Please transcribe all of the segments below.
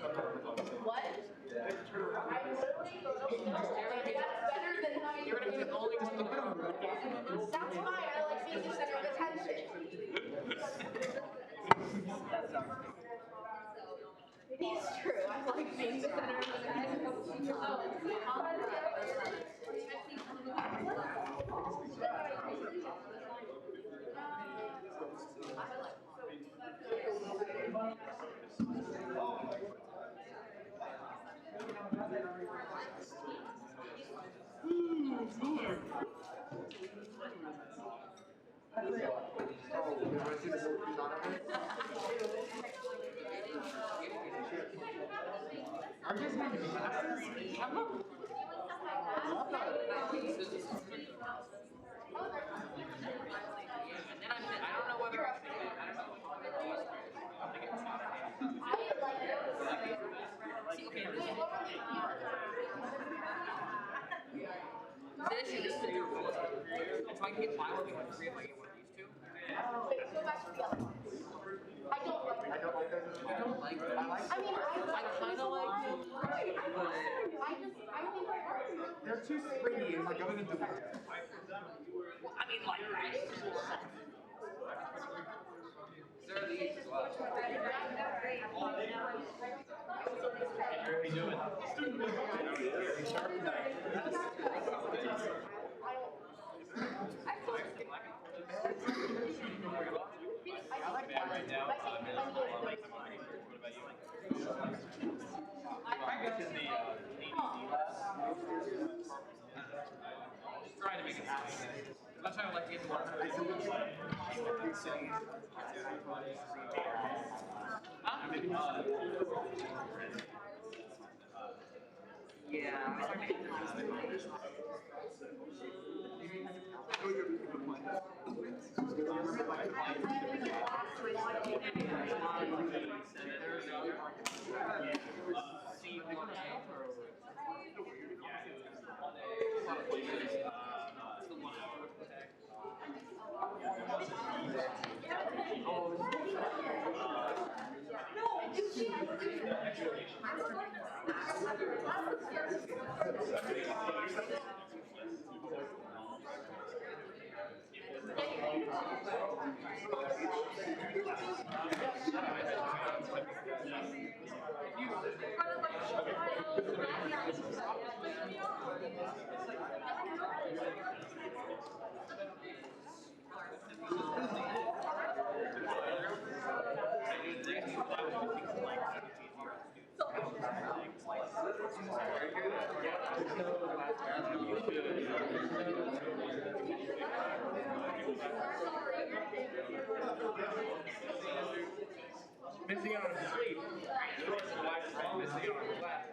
What? I literally that's better than having. You're gonna be only just look around. That's fine. I like being the center of attention. It's true. I like being the center of attention. I'm just making classes. That's why I can't file it because if I get one of these two. Go back to the other one. I don't like them. I don't like them. You don't like them? I like them. I mean, I kind of like them. I think they're too springy and like going into the winter. Well, I mean, like, there are these as well. How are you doing? I like that right now. What about you? I got in the ADC lab. Just trying to make it happen. That's why I like getting more. Yeah. Missing out on sleep. Missing out on class.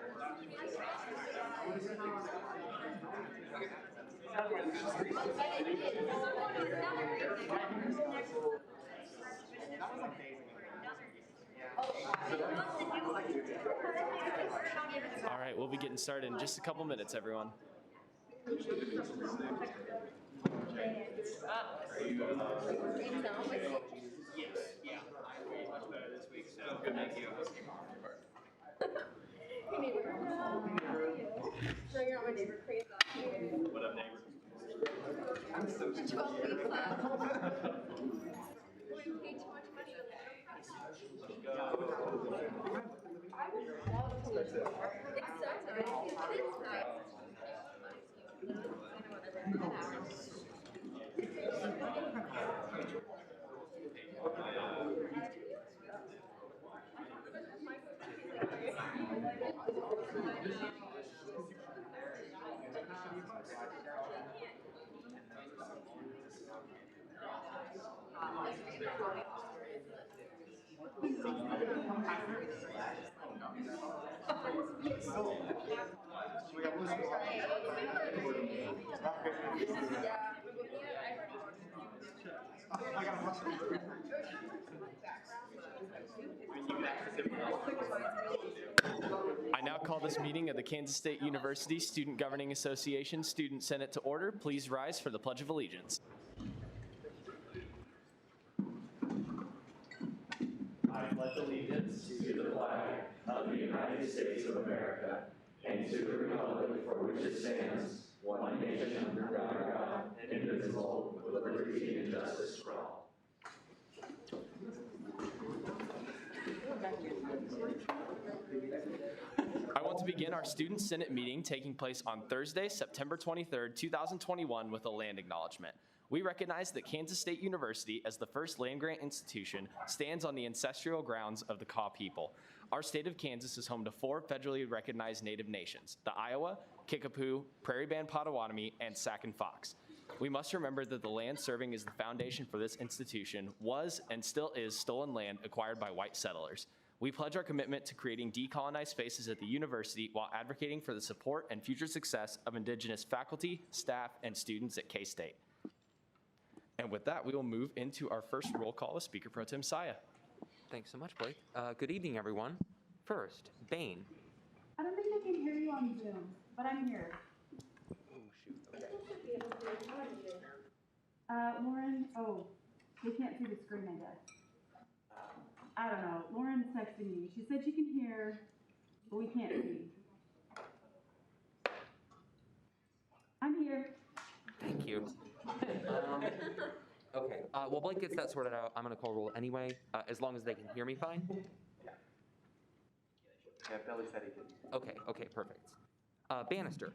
All right, we'll be getting started in just a couple minutes, everyone. Much better this week, so good, thank you. Hey, neighbor. So you're not my neighbor. What up, neighbor? I'm so 12 weeks left. We paid too much money to I would love to live there. It's so nice. It is nice. I now call this meeting of the Kansas State University Student Governing Association Student Senate to order. Please rise for the Pledge of Allegiance. I pledge allegiance to the flag of of the United States of America and to the republic for which it stands, one nation under God, indivisible, with liberty and justice for all. I want to begin our Student Senate meeting taking place on Thursday, September 23rd, 2021 with a land acknowledgement. We recognize that Kansas State University, as the first land-grant institution, stands on the ancestral grounds of the Kaw people. Our state of Kansas is home to 4 federally recognized Native nations: the Iowa, Kickapoo, Prairie Band Potawatomi, and Sac and Fox. We must remember that the land serving as the foundation for this institution was and still is stolen land acquired by white settlers. We pledge our commitment to creating decolonized spaces at the university while advocating for the support and future success of Indigenous faculty, staff, and students at K-State. And with that, we will move into our first roll call with Speaker Pro Tem Saya. Thanks so much, Blake. Good evening, everyone. First, Bain. I don't think I can hear you on Zoom, but I'm here. Oh, shoot. Okay. Lauren, they can't see the screen, I guess. I don't know. Lauren's texting me. She said she can hear, but we can't see. I'm here. Thank you. Okay. While Blake gets that sorted out, I'm going to call roll anyway, as long as they can hear me fine. Yeah, Billy said he could. Okay, perfect. Bannister.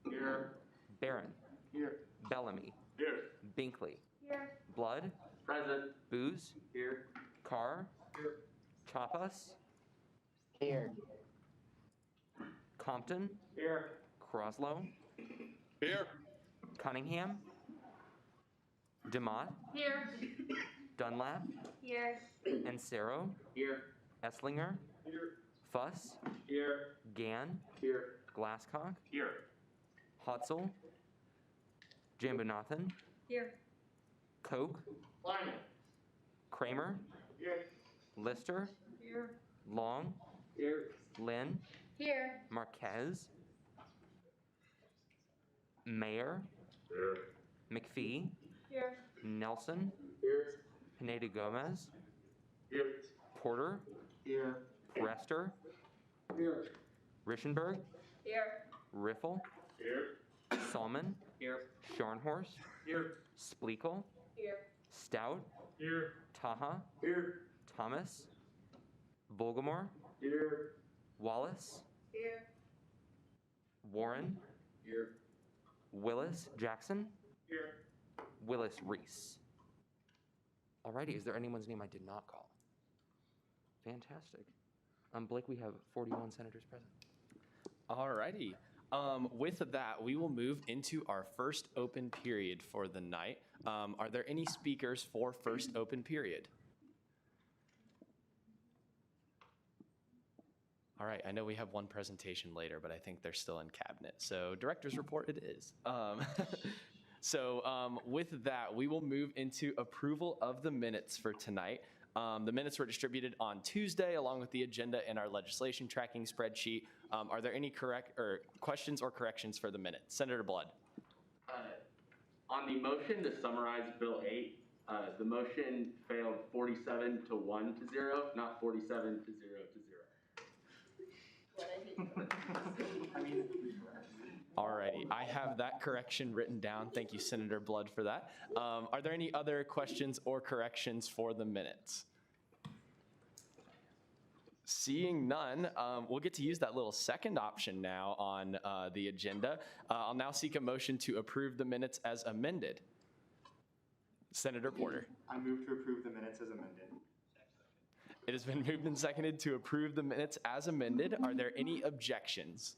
Here. Barron. Here. Bellamy. Here. Binkley. Here. Blood. Present. Booz. Here. Carr. Here. Chapas. Here. Compton. Here. Croslow. Here. Cunningham. DeMott. Here. Dunlap. Here. Ansero. Here. Esslinger. Here. Fuss. Here. Gann. Here. Glasscock. Here. Hotzel. Jambunathan. Here. Koch. Lyman. Kramer. Here. Lister. Here. Long. Here. Lynn. Here. Marquez. Mayer. Here. McPhee. Here. Nelson. Here. Pineda Gomez. Here. Porter. Here. Rester. Here. Rischenberg. Here. Riffle. Here. Salmon. Here. Scharnhorst. Here. Splekel. Here. Stout. Here. Taha. Here. Thomas. Bulgamore. Here. Wallace. Here. Warren. Here. Willis Jackson. Here. Willis Reese. Alrighty, is there anyone's name I did not call? Fantastic. Blake, we have 41 senators present. Alrighty. With that, we will move into our first open period for the night. Are there any speakers for first open period? All right, I know we have one presentation later, but I think they're still in cabinet. So director's report it is. With that, we will move into approval of the minutes for tonight. The minutes were distributed on Tuesday along with the agenda in our legislation tracking spreadsheet. Are there any questions or corrections for the minutes? Senator Blood. On the motion to summarize Bill 8, the motion failed 47 to 1 to 0, not 47 to 0 to 0. Alrighty, I have that correction written down. Thank you, Senator Blood, for that. Are there any other questions or corrections for the minutes? Seeing none, we'll get to use that little second option now on the agenda. I'll now seek a motion to approve the minutes as amended. Senator Porter. I move to approve the minutes as amended. It has been moved and seconded to approve the minutes as amended. Are there any objections?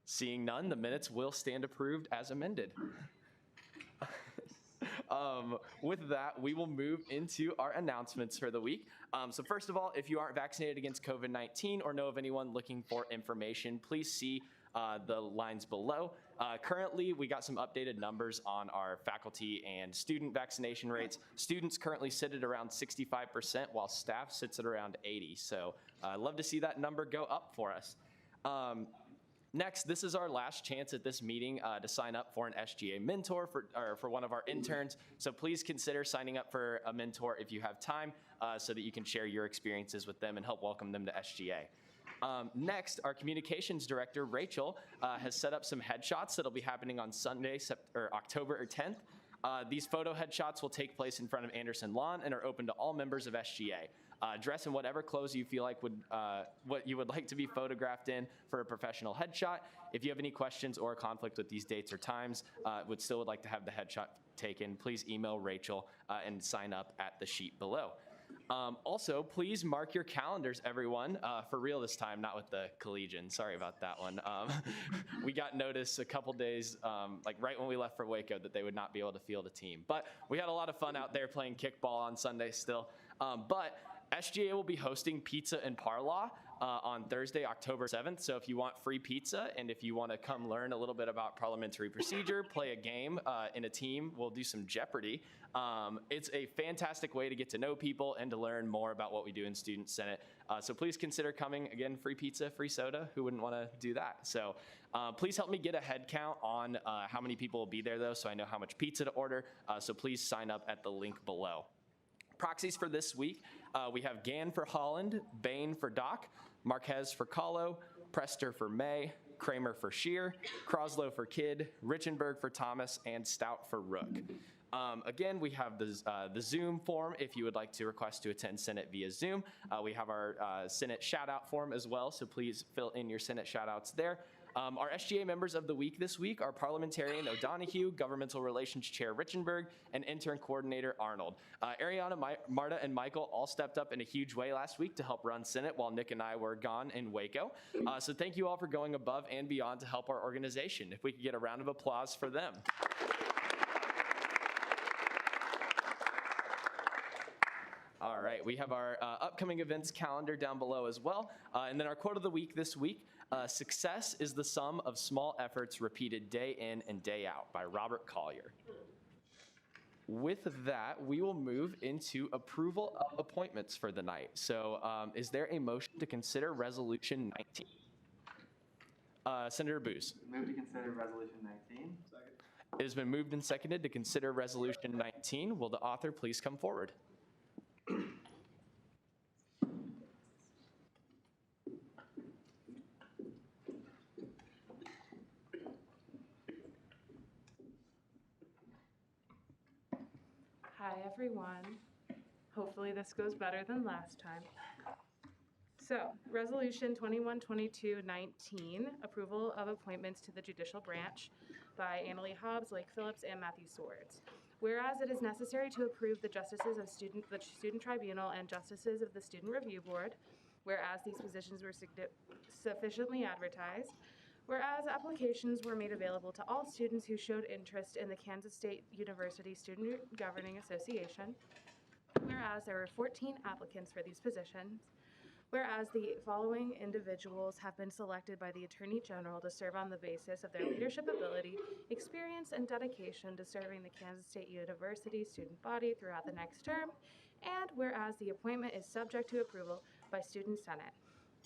Seeing none, the minutes will stand approved as amended. With that, we will move into our announcements for the week. So first of all, if you aren't vaccinated against COVID-19 or know of anyone looking for information, please see the lines below. Currently, we got some updated numbers on our faculty and student vaccination rates. Students currently sit at around 65%, while staff sits at around 80%. So I'd love to see that number go up for us. Next, this is our last chance at this meeting to sign up for an SGA mentor for one of our interns. So please consider signing up for a mentor if you have time so that you can share your experiences with them and help welcome them to SGA. Next, our communications director, Rachel, has set up some headshots that'll be happening on Sunday, October 10th. These photo headshots will take place in front of Anderson Lawn and are open to all members of SGA. Dress in whatever clothes you feel like what you would like to be photographed in for a professional headshot. If you have any questions or a conflict with these dates or times, would like to have the headshot taken, please email Rachel and sign up at the sheet below. Also, please mark your calendars, everyone, for real this time, not with the collegian. Sorry about that one. We got notice a couple days, like right when we left for Waco, that they would not be able to field a team. But we had a lot of fun out there playing kickball on Sunday still. But SGA will be hosting Pizza and Parla on Thursday, October 7th. So if you want free pizza and if you want to come learn a little bit about parliamentary procedure, play a game in a team, we'll do some Jeopardy. It's a fantastic way to get to know people and to learn more about what we do in Student Senate. So please consider coming. Again, free pizza, free soda. Who wouldn't want to do that? So please help me get a head count on how many people will be there, though, so I know how much pizza to order. So please sign up at the link below. Proxies for this week, we have Gann for Holland, Bain for Doc, Marquez for Kahlo, Prester for May, Kramer for Shear, Croslow for Kidd, Richenberg for Thomas, and Stout for Rook. Again, we have the Zoom form if you would like to request to attend Senate via Zoom. We have our Senate shout-out form as well, so please fill in your Senate shout-outs there. Our SGA members of the week this week are Parliamentarian O'Donohue, Governmental Relations Chair Richenberg, and Intern Coordinator Arnold. Ariana, Marta, and Michael all stepped up in a huge way last week to help run Senate while Nick and I were gone in Waco. So thank you all for going above and beyond to help our organization. If we could get a round of applause for them. All right, we have our upcoming events calendar down below as well. And then our quote of the week this week, success is the sum of small efforts repeated day in and day out, by Robert Collier. With that, we will move into approval of appointments for the night. So is there a motion to consider Resolution 19? Senator Booz. Move to consider Resolution 19. Second. It has been moved and seconded to consider Resolution 19. Will the author please come forward? Hi, everyone. Hopefully this goes better than last time. So, Resolution 2122-19, approval of appointments to the Judicial Branch by Annalee Hobbs, Lake Phillips, and Matthew Swords. Whereas it is necessary to approve the justices of the Student Tribunal and justices of the Student Review Board, whereas these positions were sufficiently advertised, whereas applications were made available to all students who showed interest in the Kansas State University Student Governing Association, whereas there were 14 applicants for these positions, whereas the following individuals have been selected by the Attorney General to serve on the basis of their leadership ability, experience, and dedication to serving the Kansas State University student body throughout the next term, and whereas the appointment is subject to approval by Student Senate.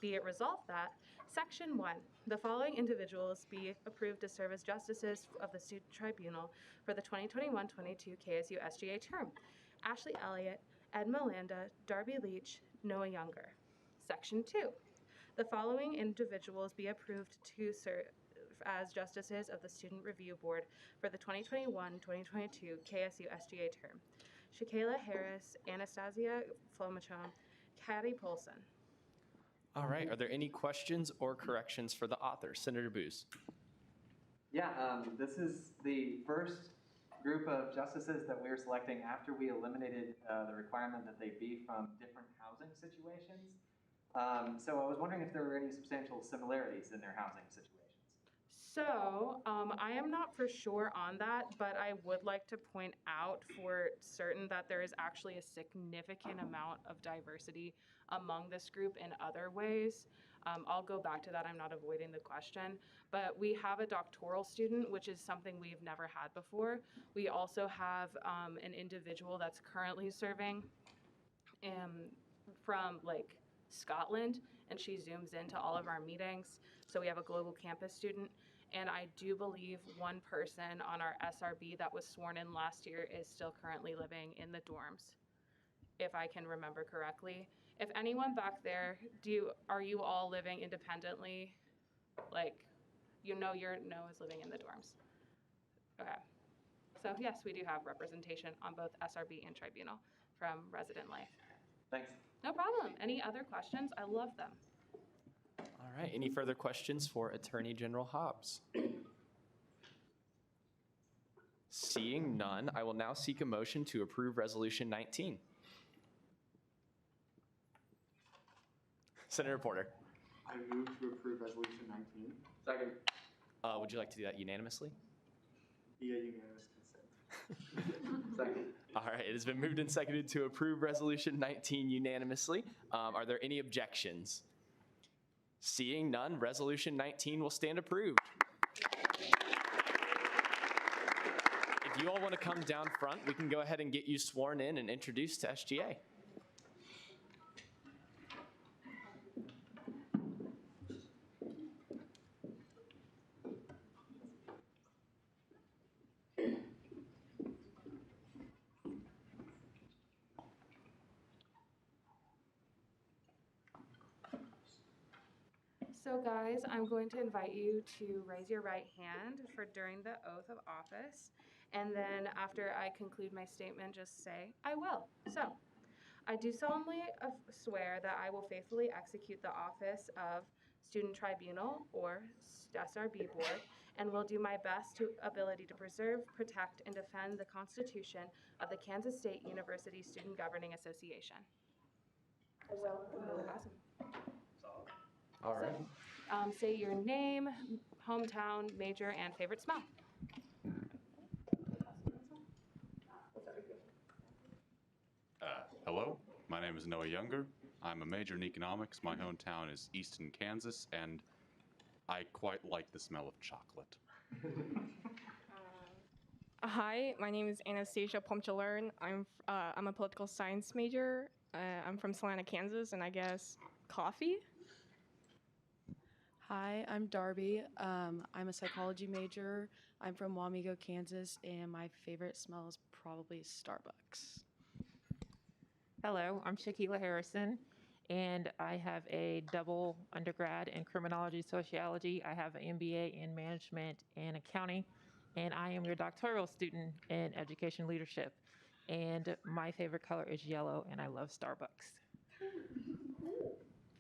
Be it resolved that, Section 1, the following individuals be approved to serve as justices of the Student Tribunal for the 2021-22 KSU SGA term. Ashley Elliott, Ed Melanda, Darby Leach, Noah Younger. Section 2, the following individuals be approved to serve as justices of the Student Review Board for the 2021-2022 KSU SGA term. Shakayla Harris, Anastasia Flomachon, Hattie Polson. All right, are there any questions or corrections for the author? Senator Booz. Yeah, this is the first group of justices that we're selecting after we eliminated the requirement that they be from different housing situations. So I was wondering if there were any substantial similarities in their housing situations. So, I am not for sure on that, but I would like to point out for certain that there is actually a significant amount of diversity among this group in other ways. I'll go back to that, I'm not avoiding the question, but we have a doctoral student, which is something we've never had before. We also have an individual that's currently serving from like Scotland, and she zooms into all of our meetings. So we have a global campus student. And I do believe one person on our SRB that was sworn in last year is still currently living in the dorms, if I can remember correctly. If anyone back there, are you all living independently? Like, your no is living in the dorms. Okay. So yes, we do have representation on both SRB and tribunal from resident life. Thanks. No problem. Any other questions? I love them. All right, any further questions for Attorney General Hobbs? Seeing none, I will now seek a motion to approve Resolution 19. Senator Porter. I move to approve Resolution 19 Second. Would you like to do that unanimously? via unanimous consent. Second. All right, it has been moved and seconded to approve Resolution 19 unanimously. Are there any objections? Seeing none, Resolution 19 will stand approved. If you all want to come down front, we can go ahead and get you sworn in and introduced to SGA. So guys, I'm going to invite you to raise your right hand for during the oath of office. And then after I conclude my statement, just say, I will. So, I do solemnly swear that I will faithfully execute the office of Student Tribunal or SRB Board and will do my best ability to preserve, protect, and defend the Constitution of the Kansas State University Student Governing Association. I will. Awesome. All right. Say your name, hometown, major, and favorite smell. Hello, my name is Noah Younger. I'm a major in economics. My hometown is Easton, Kansas, and I quite like the smell of chocolate. Hi, my name is Anastasia Pomchalern. I'm a political science major. I'm from Salina, Kansas, and I guess coffee. Hi, I'm Darby. I'm a psychology major. I'm from Wamego, Kansas, and my favorite smell is probably Starbucks. Hello, I'm Shaquila Harrison, and I have a double undergrad in criminology sociology. I have an MBA in management and accounting, and I am your doctoral student in education leadership. And my favorite color is yellow, and I love Starbucks.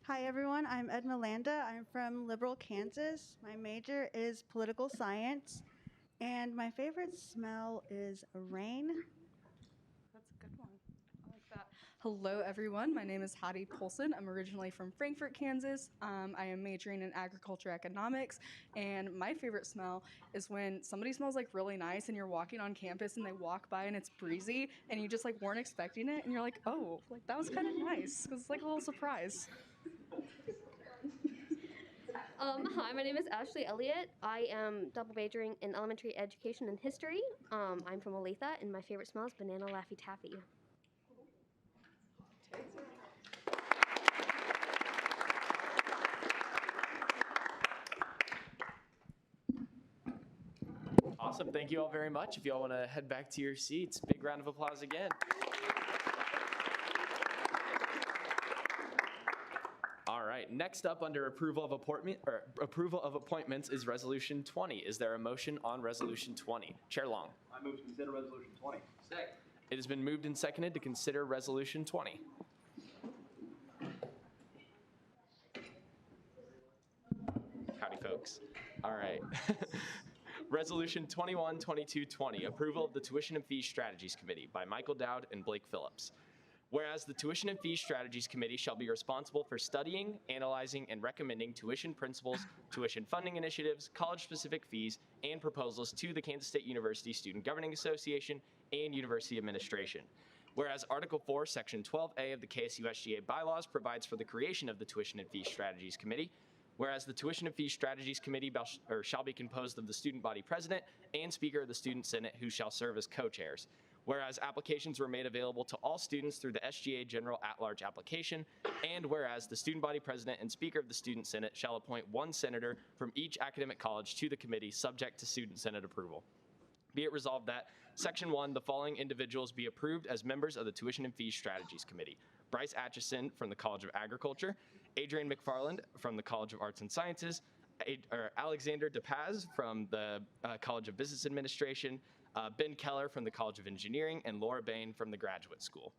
Hi everyone, I'm Melanda. I'm from Liberal, Kansas. My major is political science, and my favorite smell is rain. That's a good one. I like that. Hello everyone, my name is Hattie Polson. I'm originally from Frankfort, Kansas. I am majoring in agriculture economics, and my favorite smell is when somebody smells like really nice and you're walking on campus and they walk by and it's breezy and you just like weren't expecting it and you're like, oh, like that was kind of nice. It's like a little surprise. Hi, my name is Ashley Elliott. I am double majoring in elementary education and history. I'm from Olathe, and my favorite smell is banana Laffy Taffy. Awesome, thank you all very much. If you all want to head back to your seats, big round of applause again. All right, next up under approval of appointments is Resolution 20. Is there a motion on Resolution 20? Chair Long. I move to consider Resolution 20. Second. It has been moved and seconded to consider Resolution 20. Howdy, folks. All right. Resolution 21-22-20, approval of the Tuition and Fees Strategies Committee by Michael Dowd and Blake Phillips. Whereas the Tuition and Fees Strategies Committee shall be responsible for studying, analyzing, and recommending tuition principles, tuition funding initiatives, college-specific fees, and proposals to the Kansas State University Student Governing Association and University Administration. Whereas Article 4, Section 12A of the KSU-SGA bylaws provides for the creation of the Tuition and Fees Strategies Committee. Whereas the Tuition and Fees Strategies Committee shall be composed of the student body president and speaker of the Student Senate, who shall serve as co-chairs. Whereas applications were made available to all students through the SGA General At-Large application, and whereas the student body president and speaker of the Student Senate shall appoint one senator from each academic college to the committee, subject to Student Senate approval. Be it resolved that Section 1, the following individuals be approved as members of the Tuition and Fees Strategies Committee: Bryce Atchison from the College of Agriculture, Adrian McFarland from the College of Arts and Sciences, Alexander DePaz from the College of Business Administration, Ben Keller from the College of Engineering, and Laura Bain from the Graduate School.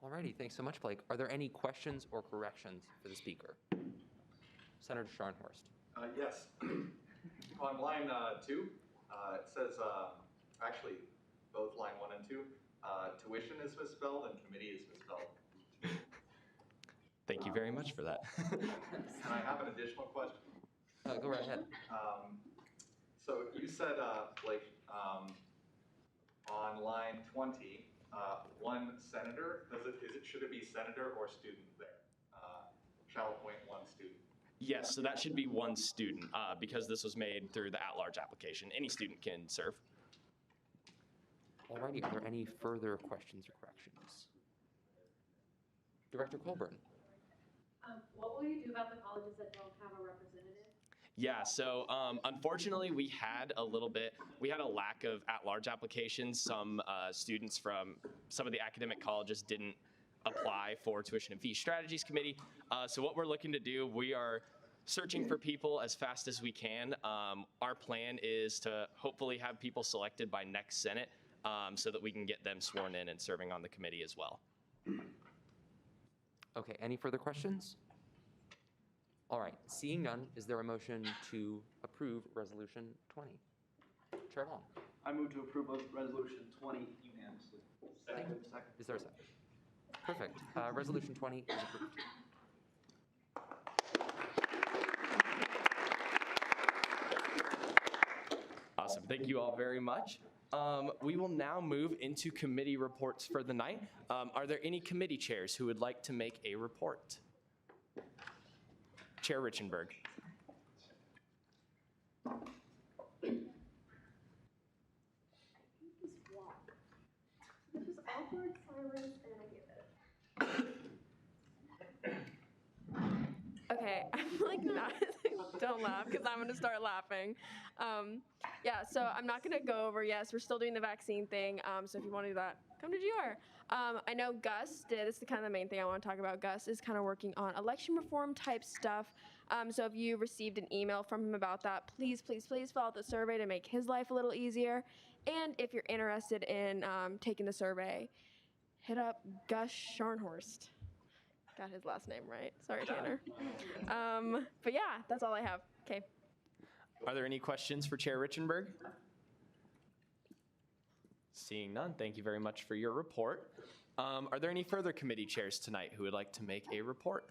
Alrighty, thanks so much, Blake. Are there any questions or corrections for the speaker? Senator Scharnhorst. Yes. On line 2, it says, actually, both line 1 and 2, tuition is misspelled and committee is misspelled. Thank you very much for that. And I have an additional question. Go right ahead. So you said, Blake, on line 20, one senator, should it be senator or student there? Shall appoint one student. Yes, so that should be one student because this was made through the at-large application. Any student can serve. Alrighty, are there any further questions or corrections? Director Colburn. What will you do about the colleges that don't have a representative? Yeah, so unfortunately we had a lack of at-large applications. Some students from some of the academic colleges didn't apply for Tuition and Fee Strategies Committee. So what we're looking to do, we are searching for people as fast as we can. Our plan is to hopefully have people selected by next Senate so that we can get them sworn in and serving on the committee as well. Okay, any further questions? All right, seeing none, is there a motion to approve Resolution 20? Chair Long. I move to approve Resolution 20 unanimously. Second. Is there a second? Perfect. Resolution 20 is approved. Awesome. Thank you all very much. We will now move into committee reports for the night. Are there any committee chairs who would like to make a report? Chair Richenberg. This is awkward silence and I get it. Okay, I'm like not, don't laugh because I'm gonna start laughing. Yeah, so I'm not gonna go over, yes, we're still doing the vaccine thing, so if you wanna do that, come to GR. I know Gus did, this is kind of the main thing I wanna talk about. Gus is kind of working on election reform type stuff. So if you received an email from him about that, please, please, please fill out the survey to make his life a little easier. And if you're interested in taking the survey, hit up Gus Scharnhorst. Got his last name right. Sorry, Tanner. But yeah, that's all I have. Okay. Are there any questions for Chair Richenberg? Seeing none, thank you very much for your report. Are there any further committee chairs tonight who would like to make a report?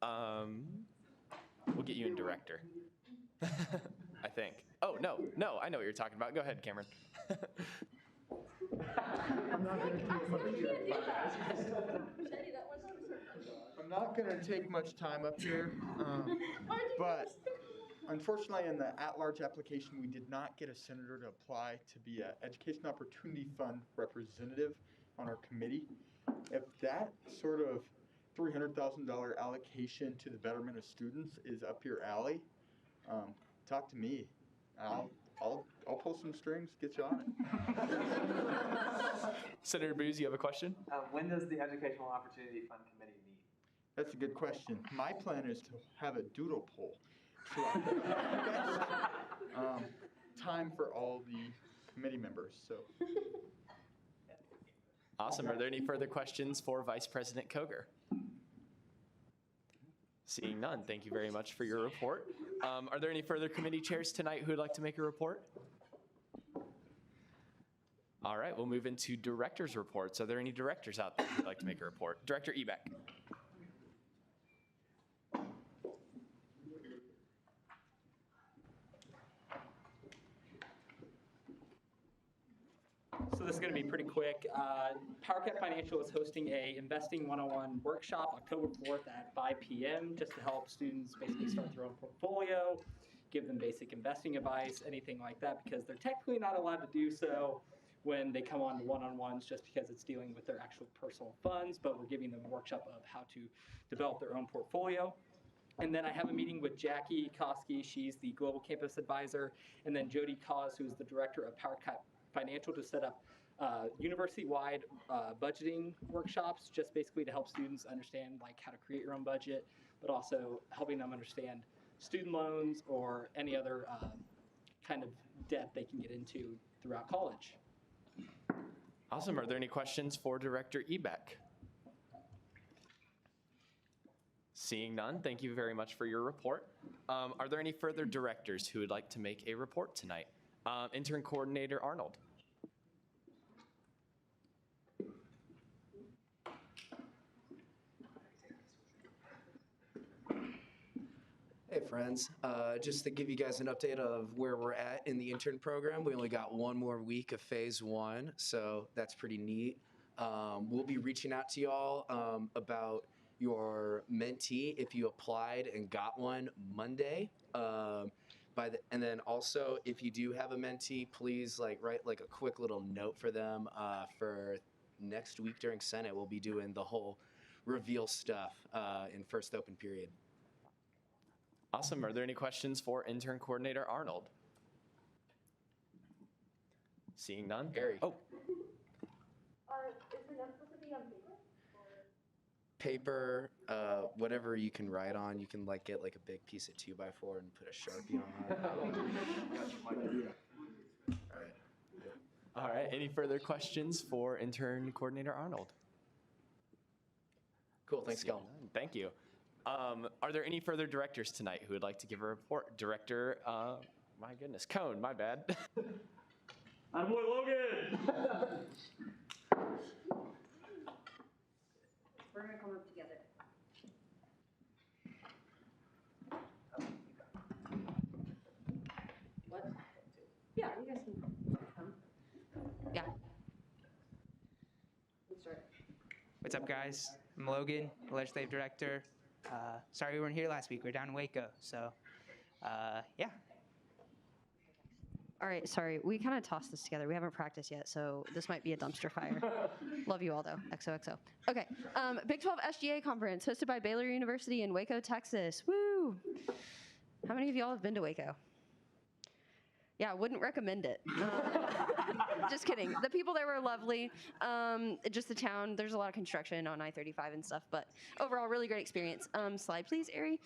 We'll get you in director. I think. Oh, no, I know what you're talking about. Go ahead, Cameron. I'm not going to take much time up here, but unfortunately in the at-large application we did not get a senator to apply to be an Education Opportunity Fund representative on our committee. If that sort of $300,000 allocation to the betterment of students is up your alley, talk to me. I'll pull some strings, get you on it. Senator Booz, you have a question? When does the Educational Opportunity Fund Committee meet? That's a good question. My plan is to have a doodle poll. So I can best, time for all the committee members. So. Awesome. Are there any further questions for Vice President Koger? Seeing none, thank you very much for your report. Are there any further committee chairs tonight who would like to make a report? All right, we'll move into directors' reports. Are there any directors out there who would like to make a report? Director Ebeck. So this is going to be pretty quick. PowerCat Financial is hosting a Investing 101 workshop October 4th at 5 p.m. just to help students basically start their own portfolio, give them basic investing advice, anything like that, because they're technically not allowed to do so when they come on one-on-ones just because it's dealing with their actual personal funds, but we're giving them a workshop of how to develop their own portfolio. And then I have a meeting with Jackie Koski, she's the Global Campus Advisor, and then Jody Cause, who's the Director of PowerCat Financial, to set up university-wide budgeting workshops, just basically to help students understand like how to create your own budget, but also helping them understand student loans or any other kind of debt they can get into throughout college. Awesome. Are there any questions for Director Ebeck? Seeing none, thank you very much for your report. Are there any further directors who would like to make a report tonight? Intern Coordinator Arnold. Hey friends, just to give you guys an update of where we're at in the intern program. We only got one more week of phase 1, so that's pretty neat. We'll be reaching out to y'all about your mentee if you applied and got one Monday. And then also if you do have a mentee, please write a quick little note for them for next week during Senate. We'll be doing the whole reveal stuff in first open period. Awesome. Are there any questions for Intern Coordinator Arnold? Seeing none? Gary. Oh. Is the note supposed to be on Paper, paper? whatever you can write on. You can get a big piece of 2x4 and put a Sharpie on it. All right. Any further questions for Intern Coordinator Arnold? Cool. Thanks, Gal. Thank you. Are there any further directors tonight who would like to give a report? Director, my goodness, Cone, my bad. Attaboy Logan! We're gonna come up together. What? Yeah, you guys can come. Yeah. Let's start. What's up, guys? I'm Logan, Legislative Director. Sorry we weren't here last week. We're down in Waco. So, yeah. All right, sorry. We kind of tossed this together. We haven't practiced yet, so this might be a dumpster fire. Love you all, though. XOXO. Okay, Big 12 SGA Conference hosted by Baylor University in Waco, Texas. Woo! How many of y'all have been to Waco? Yeah, wouldn't recommend it. Just kidding. The people there were lovely. Just the town, there's a lot of construction on I-35 and stuff, but overall, really great experience. Slide, please, Ari.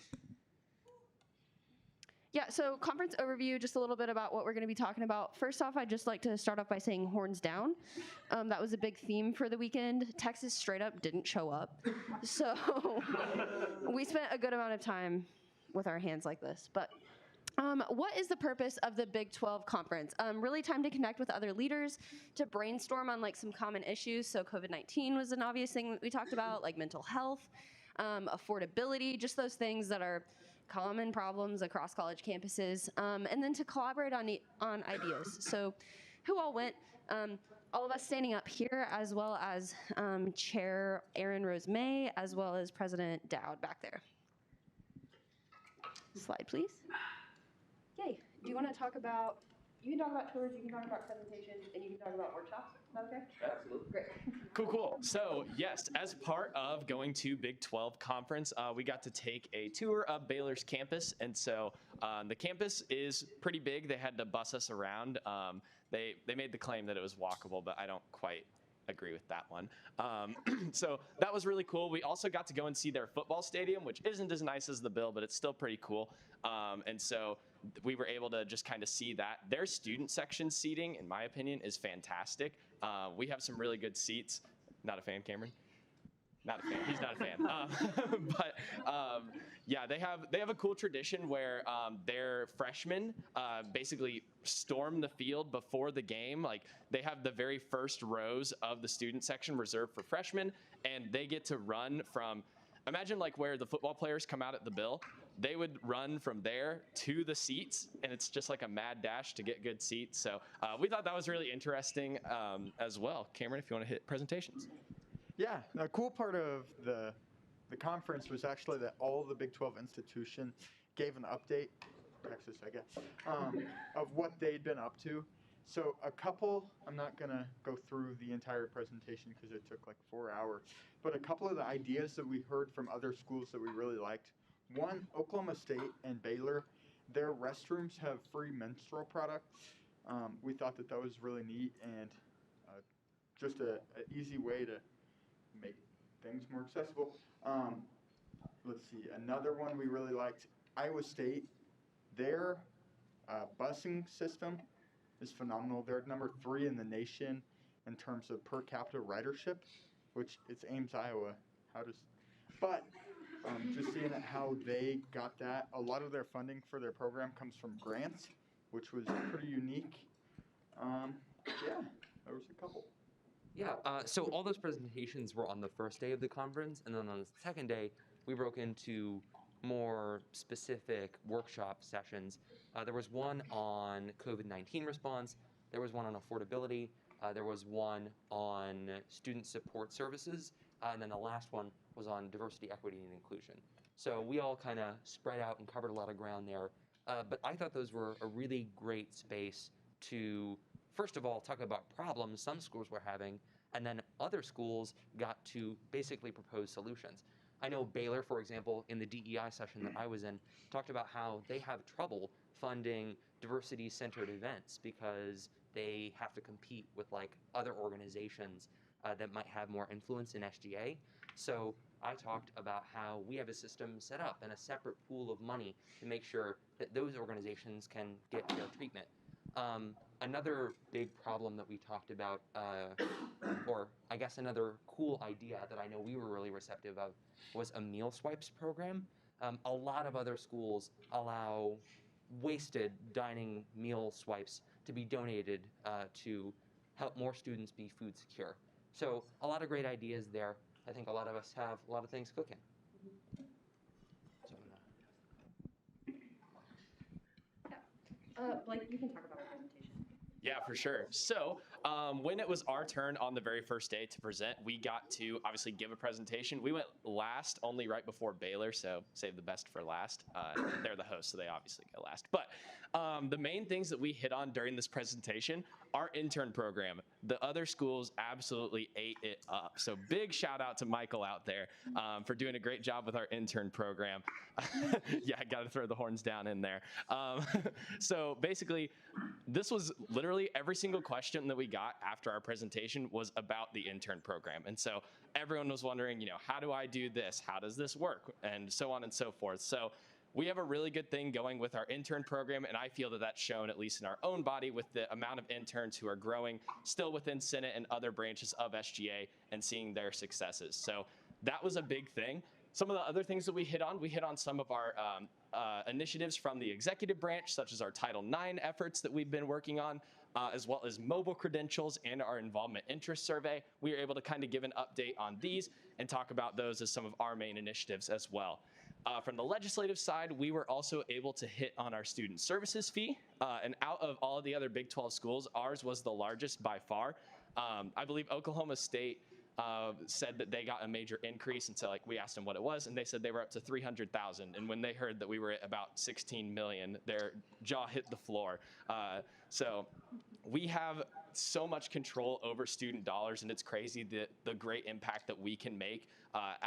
Yeah, so conference overview, just a little bit about what we're going to be talking about. First off, I'd just like to start off by saying horns down. That was a big theme for the weekend. Texas straight up didn't show up. So we spent a good amount of time with our hands like this. But what is the purpose of the Big 12 conference? Really time to connect with other leaders, to brainstorm on some common issues. So COVID-19 was an obvious thing that we talked about, like mental health, affordability, just those things that are common problems across college campuses, and then to collaborate on ideas. So who all went? All of us standing up here, as well as Chair Erin Rose May, as well as President Dowd back there. Slide, please. Yay. Do you want to talk about, you can talk about tours, you can talk about presentations, and you can talk about workshops. Is that okay? Absolutely. Great. Cool. So yes, as part of going to Big 12 conference, we got to take a tour of Baylor's campus. And so the campus is pretty big. They had to bus us around. They made the claim that it was walkable, but I don't quite agree with that one. So that was really cool. We also got to go and see their football stadium, which isn't as nice as the Bill, but it's still pretty cool. And so we were able to just kind of see that. Their student section seating, in my opinion, is fantastic. We have some really good seats. Not a fan, Cameron? Not a fan. He's not a fan. But yeah, they have a cool tradition where their freshmen basically storm the field before the game. Like they have the very first rows of the student section reserved for freshmen, and they get to run from. Imagine where the football players come out at the Bill. They would run from there to the seats, and it's just like a mad dash to get good seats. So we thought that was really interesting as well. Cameron, if you want to hit presentations. Yeah, a cool part of the conference was actually that all the Big 12 institutions gave an update, Texas, I guess, of what they'd been up to. So a couple, I'm not going to go through the entire presentation because it took 4 hours, but a couple of the ideas that we heard from other schools that we really liked. One, Oklahoma State and Baylor, their restrooms have free menstrual products. We thought that was really neat, and just an easy way to make things more accessible. Let's see, another one we really liked, Iowa State. Their busing system is phenomenal. They're number 3 in the nation in terms of per capita ridership, which it's Ames, Iowa. But just seeing how they got that, a lot of their funding for their program comes from grants, which was pretty unique. Yeah, there was a couple. Yeah, so all those presentations were on the first day of the conference, and then on the second day, we broke into more specific workshop sessions. There was one on COVID-19 response, there was one on affordability, there was one on student support services, and then the last one was on diversity, equity, and inclusion. So we all kind of spread out and covered a lot of ground there. But I thought those were a really great space to, first of all, talk about problems some schools were having, and then other schools got to basically propose solutions. I know Baylor, for example, in the DEI session that I was in, talked about how they have trouble funding diversity-centered events because they have to compete with like other organizations that might have more influence in SGA. So I talked about how we have a system set up and a separate pool of money to make sure that those organizations can get fair treatment. Another big problem that we talked about, or I guess another cool idea that I know we were really receptive of, was a meal swipes program. A lot of other schools allow wasted dining meal swipes to be donated to help more students be food secure. So a lot of great ideas there. I think a lot of us have a lot of things cooking. Blake, you can talk about our presentation. Yeah, for sure. So when it was our turn on the very first day to present, we got to obviously give a presentation. We went last, only right before Baylor, so save the best for last. They're the hosts, so they obviously go last. But the main things that we hit on during this presentation, our intern program. The other schools absolutely ate it up. So big shout out to Michael out there for doing a great job with our intern program. Yeah, I got to throw the horns down in there. So basically, this was literally every single question that we got after our presentation was about the intern program. And so everyone was wondering, how do I do this? How does this work? And so on and so forth. So we have a really good thing going with our intern program, and I feel that that's shown, at least in our own body, with the amount of interns who are growing still within Senate and other branches of SGA and seeing their successes. So that was a big thing. Some of the other things that we hit on some of our initiatives from the executive branch, such as our Title IX efforts that we've been working on, as well as mobile credentials and our involvement interest survey. We were able to kind of give an update on these and talk about those as some of our main initiatives as well. From the legislative side, we were also able to hit on our student services fee. And out of all of the other Big 12 schools, ours was the largest by far. I believe Oklahoma State said that they got a major increase, and so we asked them what it was, and they said they were up to 300,000. And when they heard that we were at about 16 million, their jaw hit the floor. So we have so much control over student dollars, and it's crazy the great impact that we can make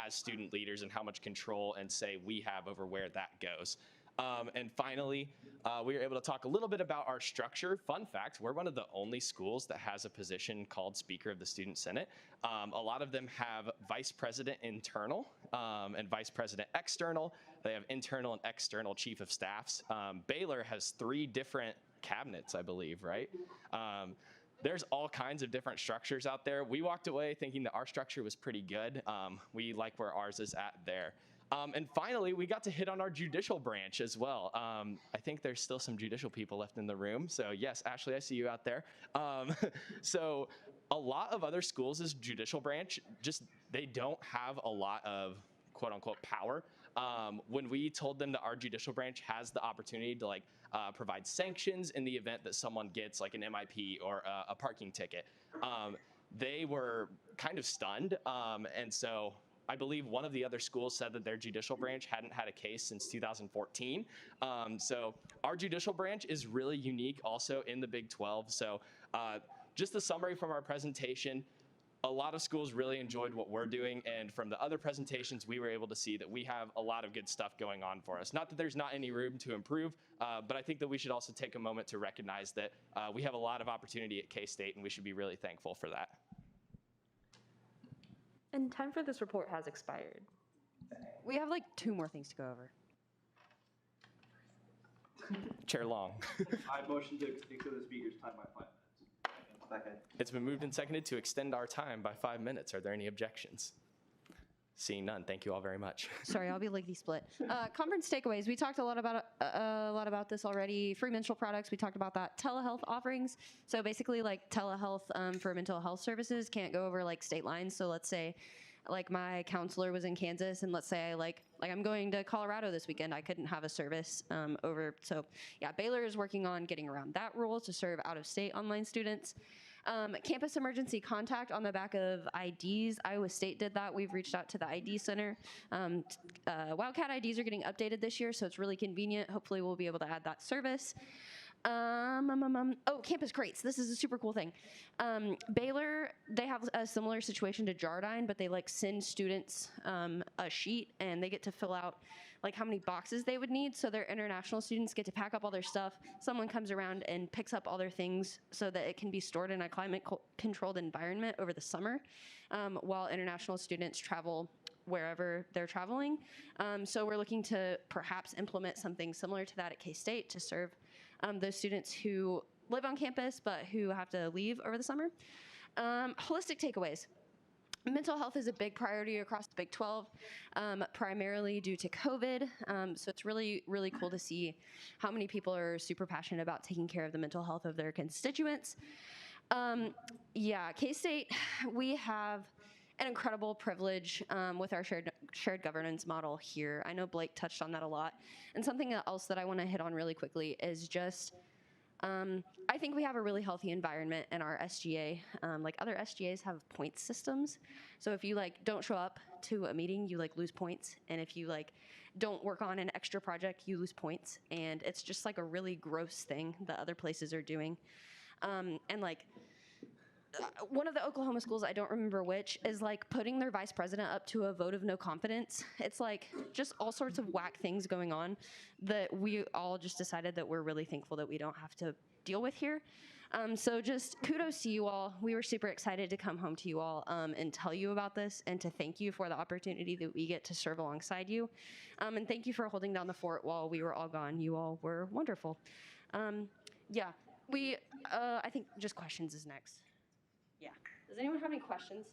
as student leaders and how much control and say we have over where that goes. And finally, we were able to talk a little bit about our structure. Fun fact, we're one of the only schools that has a position called Speaker of the Student Senate. A lot of them have Vice President Internal and Vice President External. They have internal and external chief of staffs. Baylor has 3 different cabinets, I believe, right? There's all kinds of different structures out there. We walked away thinking that our structure was pretty good. We like where ours is at there. And finally, we got to hit on our judicial branch as well. I think there's still some judicial people left in the room. So yes, Ashley, I see you out there. So a lot of other schools' judicial branch, they don't have a lot of quote unquote power. When we told them that our judicial branch has the opportunity to provide sanctions in the event that someone gets an MIP or a parking ticket, they were kind of stunned. And so I believe one of the other schools said that their judicial branch hadn't had a case since 2014. So our judicial branch is really unique also in the Big 12. So just a summary from our presentation, a lot of schools really enjoyed what we're doing, and from the other presentations, we were able to see that we have a lot of good stuff going on for us. Not that there's not any room to improve, but I think that we should also take a moment to recognize that we have a lot of opportunity at K-State, and we should be really thankful for that. And time for this report has expired. We have like 2 more things to go over. Chair Long. I motion to extend the speaker's time by 5 minutes. Second. It's been moved and seconded to extend our time by 5 minutes. Are there any objections? Seeing none, thank you all very much. Sorry, I'll be lickety split. Conference takeaways. We talked a lot about this already. Free menstrual products. We talked about that. Telehealth offerings. So basically, like telehealth for mental health services can't go over like state lines. So let's say, like my counselor was in Kansas, and let's say like I'm going to Colorado this weekend. I couldn't have a service over. So yeah, Baylor is working on getting around that rule to serve out-of-state online students. Campus emergency contact on the back of IDs. Iowa State did that. We've reached out to the ID center. Wildcat IDs are getting updated this year, so it's really convenient. Hopefully we'll be able to add that service. Oh, campus crates. This is a super cool thing. Baylor, they have a similar situation to Jardine, but they like send students a sheet and they get to fill out like how many boxes they would need. So their international students get to pack up all their stuff. Someone comes around and picks up all their things so that it can be stored in a climate controlled environment over the summer, while international students travel wherever they're traveling. So we're looking to perhaps implement something similar to that at K-State to serve those students who live on campus but who have to leave over the summer. Holistic takeaways. Mental health is a big priority across the Big 12, primarily due to COVID. So it's really, really cool to see how many people are super passionate about taking care of the mental health of their constituents. Yeah, K-State, we have an incredible privilege with our shared governance model here. I know Blake touched on that a lot. And something else that I want to hit on really quickly is just, I think we have a really healthy environment in our SGA. Like other SGAs have points systems. So if you like don't show up to a meeting, you like lose points. And if you like don't work on an extra project, you lose points. And it's just like a really gross thing that other places are doing. And like, one of the Oklahoma schools, I don't remember which, is like putting their vice president up to a vote of no confidence. It's like just all sorts of whack things going on that we all just decided that we're really thankful that we don't have to deal with here. So just kudos to you all. We were super excited to come home to you all and tell you about this and to thank you for the opportunity that we get to serve alongside you. And thank you for holding down the fort while we were all gone. You all were wonderful. Yeah, I think just questions is next. Yeah. Does anyone have any questions?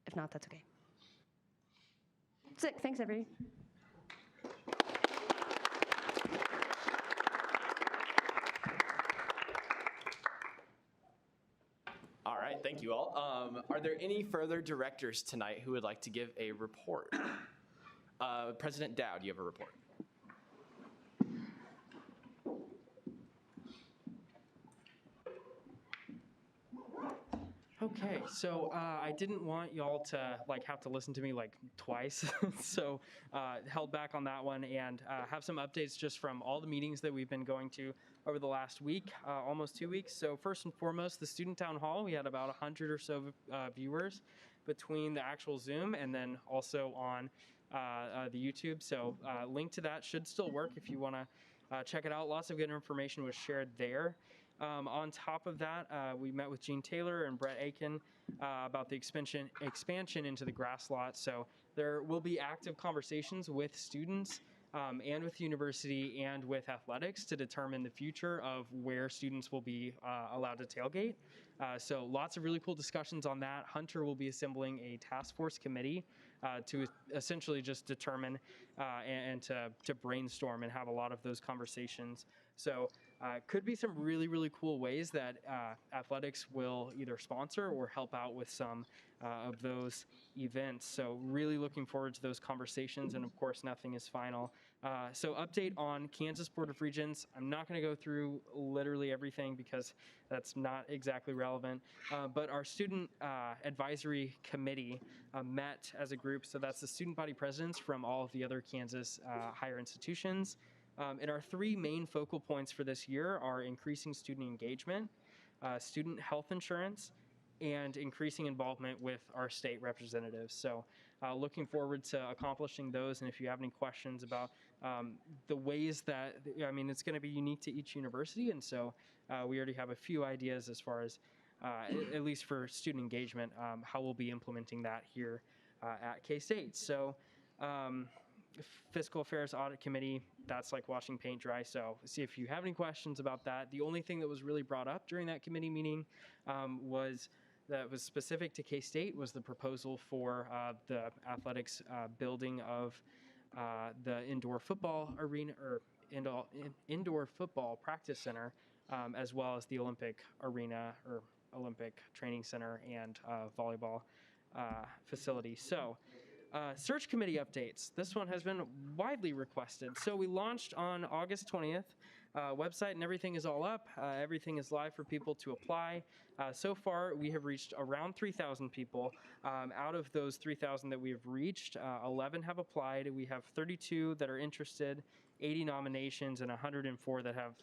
If not, that's okay. Sick. Thanks, everybody. All right, thank you all. Are there any further directors tonight who would like to give a report? President Dowd, you have a report. Okay, so I didn't want y'all to like have to listen to me like twice, so held back on that one and have some updates just from all the meetings that we've been going to over the last week, almost 2 weeks. So first and foremost, the student town hall, we had about 100 or so viewers between the actual Zoom and then also on the YouTube. So link to that should still work if you want to check it out. Lots of good information was shared there. On top of that, we met with Gene Taylor and Brett Aiken about the expansion into the grass lot. So there will be active conversations with students and with the university and with athletics to determine the future of where students will be allowed to tailgate. So lots of really cool discussions on that. Hunter will be assembling a task force committee to essentially just determine and to brainstorm and have a lot of those conversations. So could be some really, really cool ways that athletics will either sponsor or help out with some of those events. So really looking forward to those conversations, and of course nothing is final. So update on Kansas Board of Regents. I'm not going to go through literally everything because that's not exactly relevant, but our student advisory committee met as a group. So that's the student body presidents from all of the other Kansas higher institutions. And our 3 main focal points for this year are increasing student engagement, student health insurance, and increasing involvement with our state representatives. So looking forward to accomplishing those. And if you have any questions about the ways that, I mean, it's going to be unique to each university. And so we already have a few ideas as far as at least for student engagement, how we'll be implementing that here at K-State. So Fiscal Affairs Audit Committee, that's like washing paint dry. So see if you have any questions about that. The only thing that was really brought up during that committee meeting was specific to K-State was the proposal for the athletics building of the indoor football arena or indoor football practice center, as well as the Olympic arena or Olympic training center and volleyball facility. So search committee updates. This one has been widely requested. So we launched on August 20th. Website and everything is all up. Everything is live for people to apply. So far, we have reached around 3,000 people. Out of those 3,000 that we have reached, 11 have applied. We have 32 that are interested, 80 nominations, and 104 that have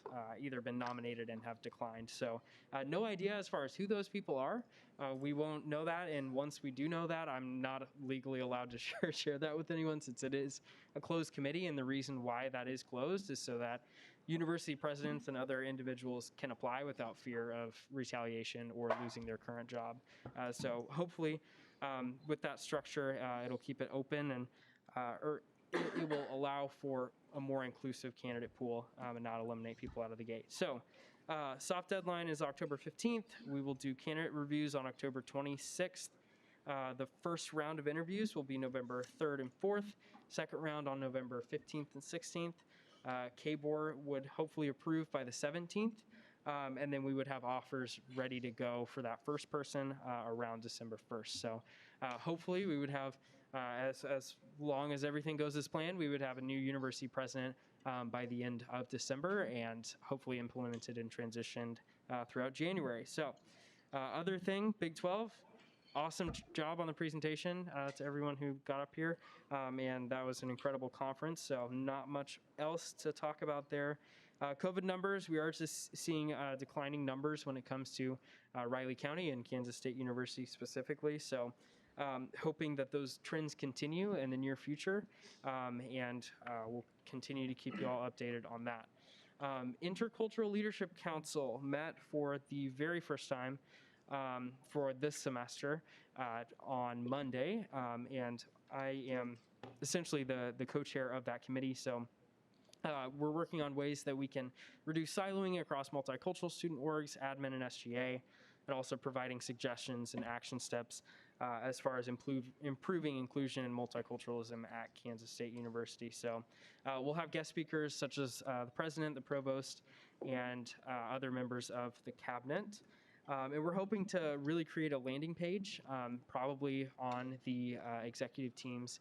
either been nominated and have declined. So no idea as far as who those people are. We won't know that, and once we do know that, I'm not legally allowed to share that with anyone since it is a closed committee, and the reason why that is closed is so that university presidents and other individuals can apply without fear of retaliation or losing their current job. So hopefully with that structure, it'll keep it open and it will allow for a more inclusive candidate pool and not eliminate people out of the gate. So soft deadline is October 15th. We will do candidate reviews on October 26th. The first round of interviews will be November 3rd and 4th. Second round on November 15th and 16th. KBOR would hopefully approve by the 17th, and then we would have offers ready to go for that first person around December 1st. So hopefully we would have, as long as everything goes as planned, we would have a new university president by the end of December and hopefully implemented and transitioned throughout January. So other thing, Big 12, awesome job on the presentation to everyone who got up here, and that was an incredible conference, so not much else to talk about there. COVID numbers, we are just seeing declining numbers when it comes to Riley County and Kansas State University specifically, so hoping that those trends continue in the near future, and we'll continue to keep you all updated on that. Intercultural Leadership Council met for the very first time for this semester on Monday, and I am essentially the co-chair of that committee. So we're working on ways that we can reduce siloing across multicultural student orgs, admin, and SGA, and also providing suggestions and action steps as far as improving inclusion and multiculturalism at Kansas State University. So we'll have guest speakers such as the president, the provost, and other members of the cabinet. And we're hoping to really create a landing page, probably on the executive team's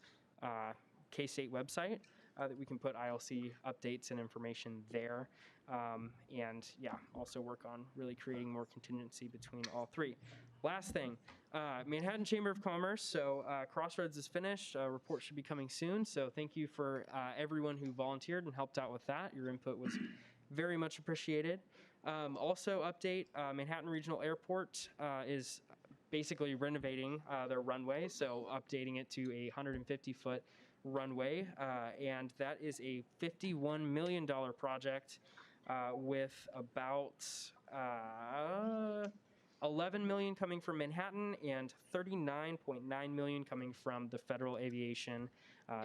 K-State website, that we can put ILC updates and information there. And yeah, also work on really creating more contingency between all three. Last thing, Manhattan Chamber of Commerce. So Crossroads is finished. A report should be coming soon. So thank you for everyone who volunteered and helped out with that. Your input was very much appreciated. Also update, Manhattan Regional Airport is basically renovating their runway, so updating it to a 150-foot runway, and that is a $51 million project with about $11 million coming from Manhattan and $39.9 million coming from the Federal Aviation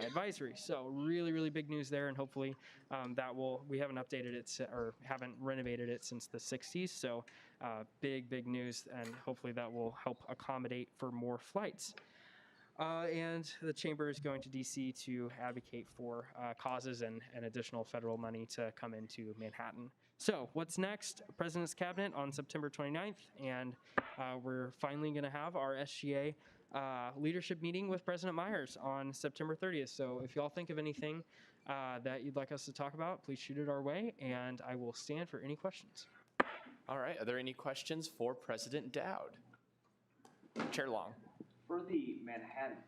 Advisory. So really, really big news there, and hopefully we haven't updated it or haven't renovated it since the 60s. So big news, and hopefully that will help accommodate for more flights. And the Chamber is going to DC to advocate for causes and additional federal money to come into Manhattan. So what's next? President's Cabinet on September 29th, and we're finally going to have our SGA leadership meeting with President Myers on September 30th. So if y'all think of anything that you'd like us to talk about, please shoot it our way, and I will stand for any questions. All right, are there any questions for President Dowd? Chair Long. For the Manhattan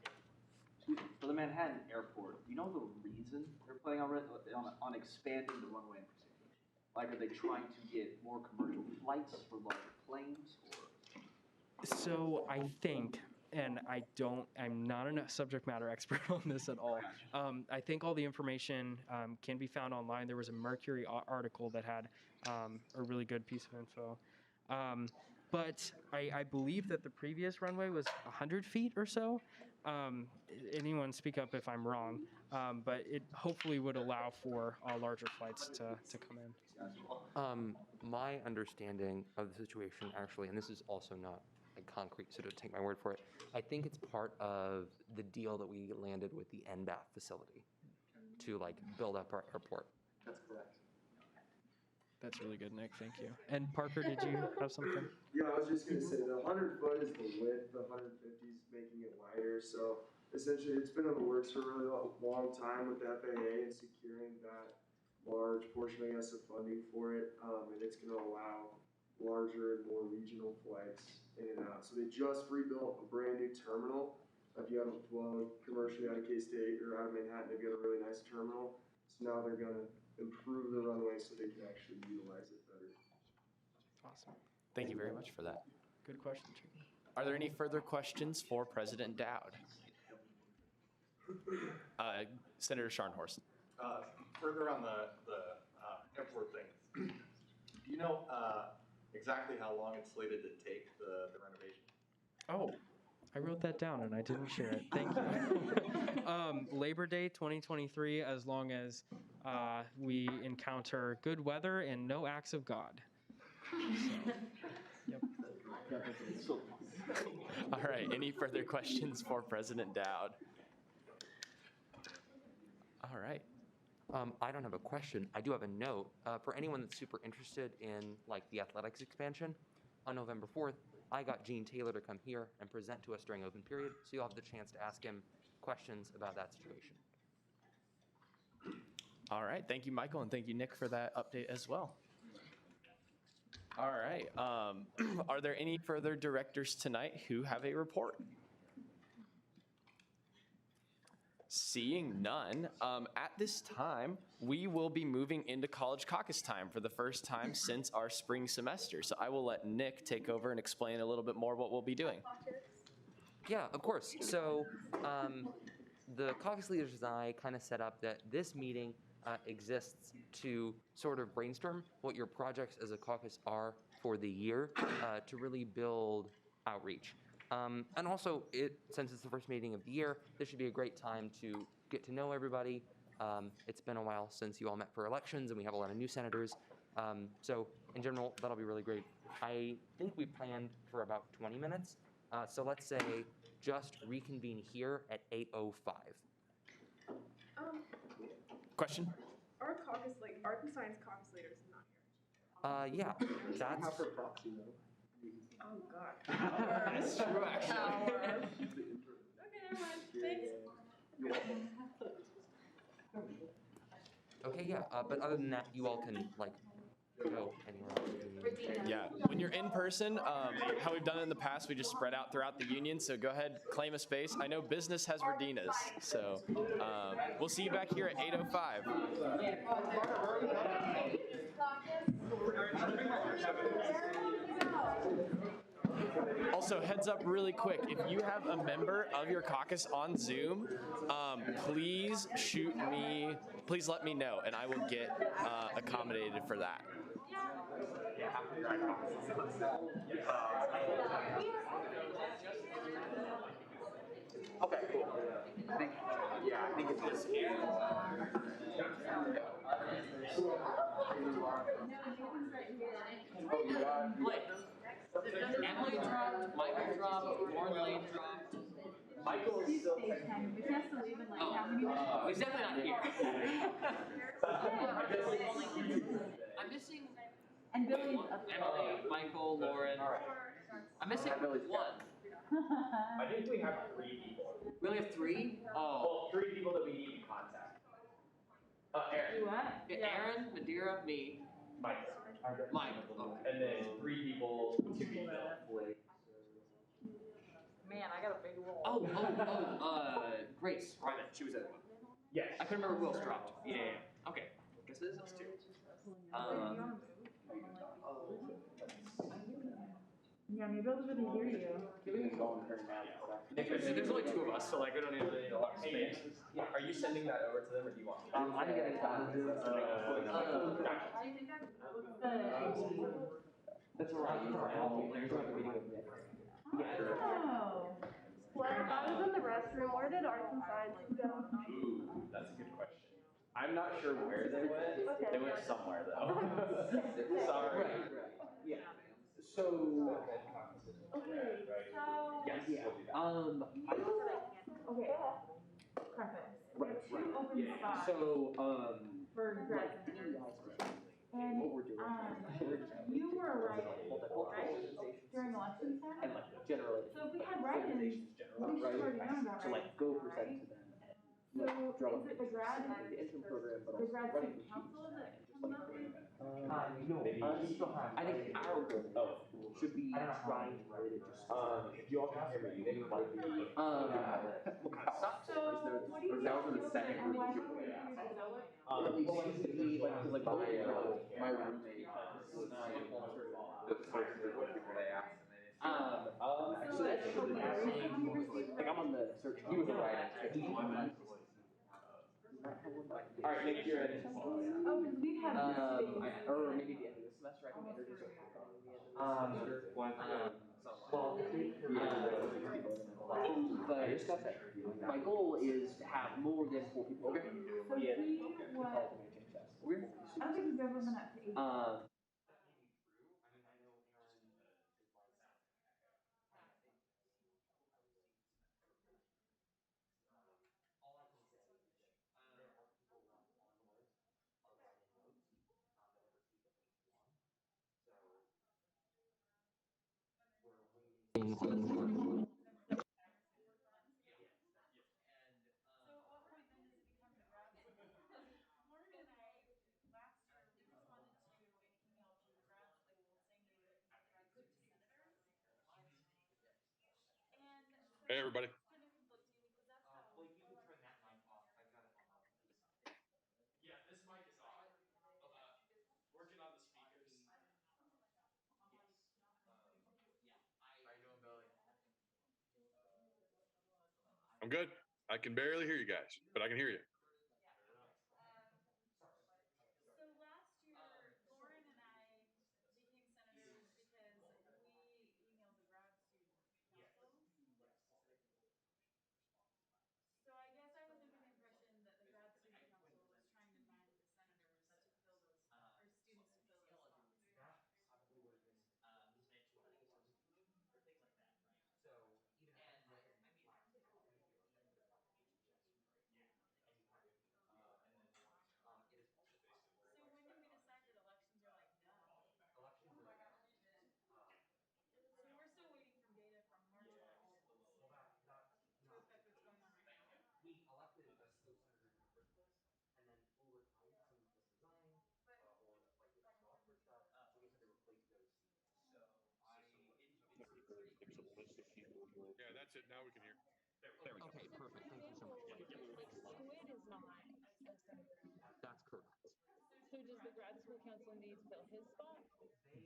airport, do you know the reason they're planning on expanding the runway in particular? Like, are they trying to get more commercial flights for larger planes, or? So I think, and I'm not a subject matter expert on this at all. I think all the information can be found online. There was a Mercury article that had a really good piece of info. But I believe that the previous runway was 100 feet or so. Anyone speak up if I'm wrong, but it hopefully would allow for larger flights to come in. My understanding of the situation actually, and this is also not like concrete, so don't take my word for it. I think it's part of the deal that we landed with the NBAF facility to like build up our airport. That's correct. That's really good, Nick. Thank you. And Parker, did you have something? Yeah, I was just gonna say the 100 foot is the width, the 150 is making it wider. So essentially, it's been in the works for a really long time with the FAA and securing that large portion, I guess, of funding for it, and it's gonna allow larger and more regional flights in and out. So they just rebuilt a brand new terminal. If you haven't flown commercially out of K-State or out of Manhattan, they've got a really nice terminal. So now they're gonna improve the runway so they can actually utilize it better. Awesome. Thank you very much for that. Good question, Chicken. Are there any further questions for President Dowd? Senator Scharnhorst. Further on the airport thing, do you know exactly how long it's slated to take the renovation? Oh, I wrote that down and I didn't share it. Thank you. Labor Day 2023, as long as we encounter good weather and no acts of God. So, yep. All right, any further questions for President Dowd? All right. I don't have a question. I do have a note. For anyone that's super interested in like the athletics expansion, on November 4th, I got Gene Taylor to come here and present to us during open period, so you'll have the chance to ask him questions about that situation. All right, thank you, Michael, and thank you, Nick, for that update as well. All right, are there any further directors tonight who have a report? Seeing none, at this time, we will be moving into college caucus time for the first time since our spring semester. So I will let Nick take over and explain a little bit more what we'll be doing. Yeah, of course. So the caucus leaders and I kind of set up that this meeting exists to sort of brainstorm what your projects as a caucus are for the year to really build outreach. And also, since it's the first meeting of the year, this should be a great time to get to know everybody. It's been a while since you all met for elections, and we have a lot of new senators. So in general, that'll be really great. I think we planned for about 20 minutes. So let's say just reconvene here at 8:05. Question? Our caucus, our science caucus leaders is not here. Yeah, that's... Not for proxy, though. Oh, God. That's true, actually. Okay, never mind. Thanks. Okay, yeah, but other than that, you all can, like, go anywhere else. Yeah, when you're in person, how we've done it in the past, we just spread out throughout the union. So go ahead, claim a space. I know business has Radinas, so we'll see you back here at 8:05. Also, heads up really quick, if you have a member of your caucus on Zoom, please let me know, and I will get accommodated for that. Okay, cool. I think it's this. Oh, you got Emily dropped, Michael dropped, Lauren Lane dropped. Michael is still technically. He has to leave in like how many minutes? He's definitely not here. I'm missing. And Billy. Emily, Michael, Lauren. I'm missing one. I think we have 3 people. We only have 3? Well, 3 people that we need to contact. Aaron. What? Yeah, Aaron, Madeira, me. Michael. Okay. And then 3 people to be built. Man, I got a big roll. Grace. Right, she was at one. Yes. I couldn't remember who else dropped. Yeah. Okay. Guess it is us 2. Yeah, maybe I'll just really hear you. There's only 2 of us, so like we don't really need a lot of space. Are you sending that over to them, or do you want me to? I think I got That's all right. There's not the video of that. Oh. Well, I was in the restroom. Where did arts and sciences go? Ooh, that's a good question. I'm not sure where they went. They went somewhere though. Sorry. Right. Yeah. So. Okay, so. Yes. Yeah. Okay. Preface. Right. Two open spots. So, for grad centers. And, you were a write-in, right? During election time? and like generally. So if we had write-ins, we should already known about To like write-ins, go now, present right? to them. So is it the grad, The intern program, but the also grad running student the council students. that comes up with? I think our goal should be trying to write it just. You all can hear me. They might be. What kind of stuff? So what do you think? That was in the second and why group. don't we use the Zoa? At least specifically like my my roommate. The first group of people they asked. So that's like I'm on the search. He was a writer. All right, next year. Oh, because we've had this Or maybe the end of the semester. I think interviews are happening at the end of the semester. But my goal is to have more than 4 people. Okay. So he was, I don't think he's ever been up to 8. So at what point then does it become the grad school? Morgan and I, last year, we responded to an email from the grad school saying they were looking for grad student senators. And so Hey, everybody. it's kind of conflicting because that's how. Blake, you can turn that mic off. I've got it on my piece. Yeah, this mic is on. Working on the speakers. How you doing, Billy? I'm good. I can barely hear you guys, but I can hear you. So last year, Lauren and I became senators because we emailed the grad student council. So I guess I was under the impression that the grad student council was trying to find the senators to fill those, or students to fill those spots. That probably would have been mismanagement of the constitution or things like that, right? So even if you look at the application checks, right? Yeah. And you have and then it is also based in. So when did we decide that elections are like done? Elections are So we're still waiting for data from March elections to affect what's going on right now. we elected no senators in the first place, and then over time, some of us resigning, or like we just off for stuff, we just had to replace those seats. So Yeah, that's it. Now we can hear. There we go. Okay, perfect. Thank you so much. Like Squid is not a senator. That's correct. So does the grad school council need to fill his spot?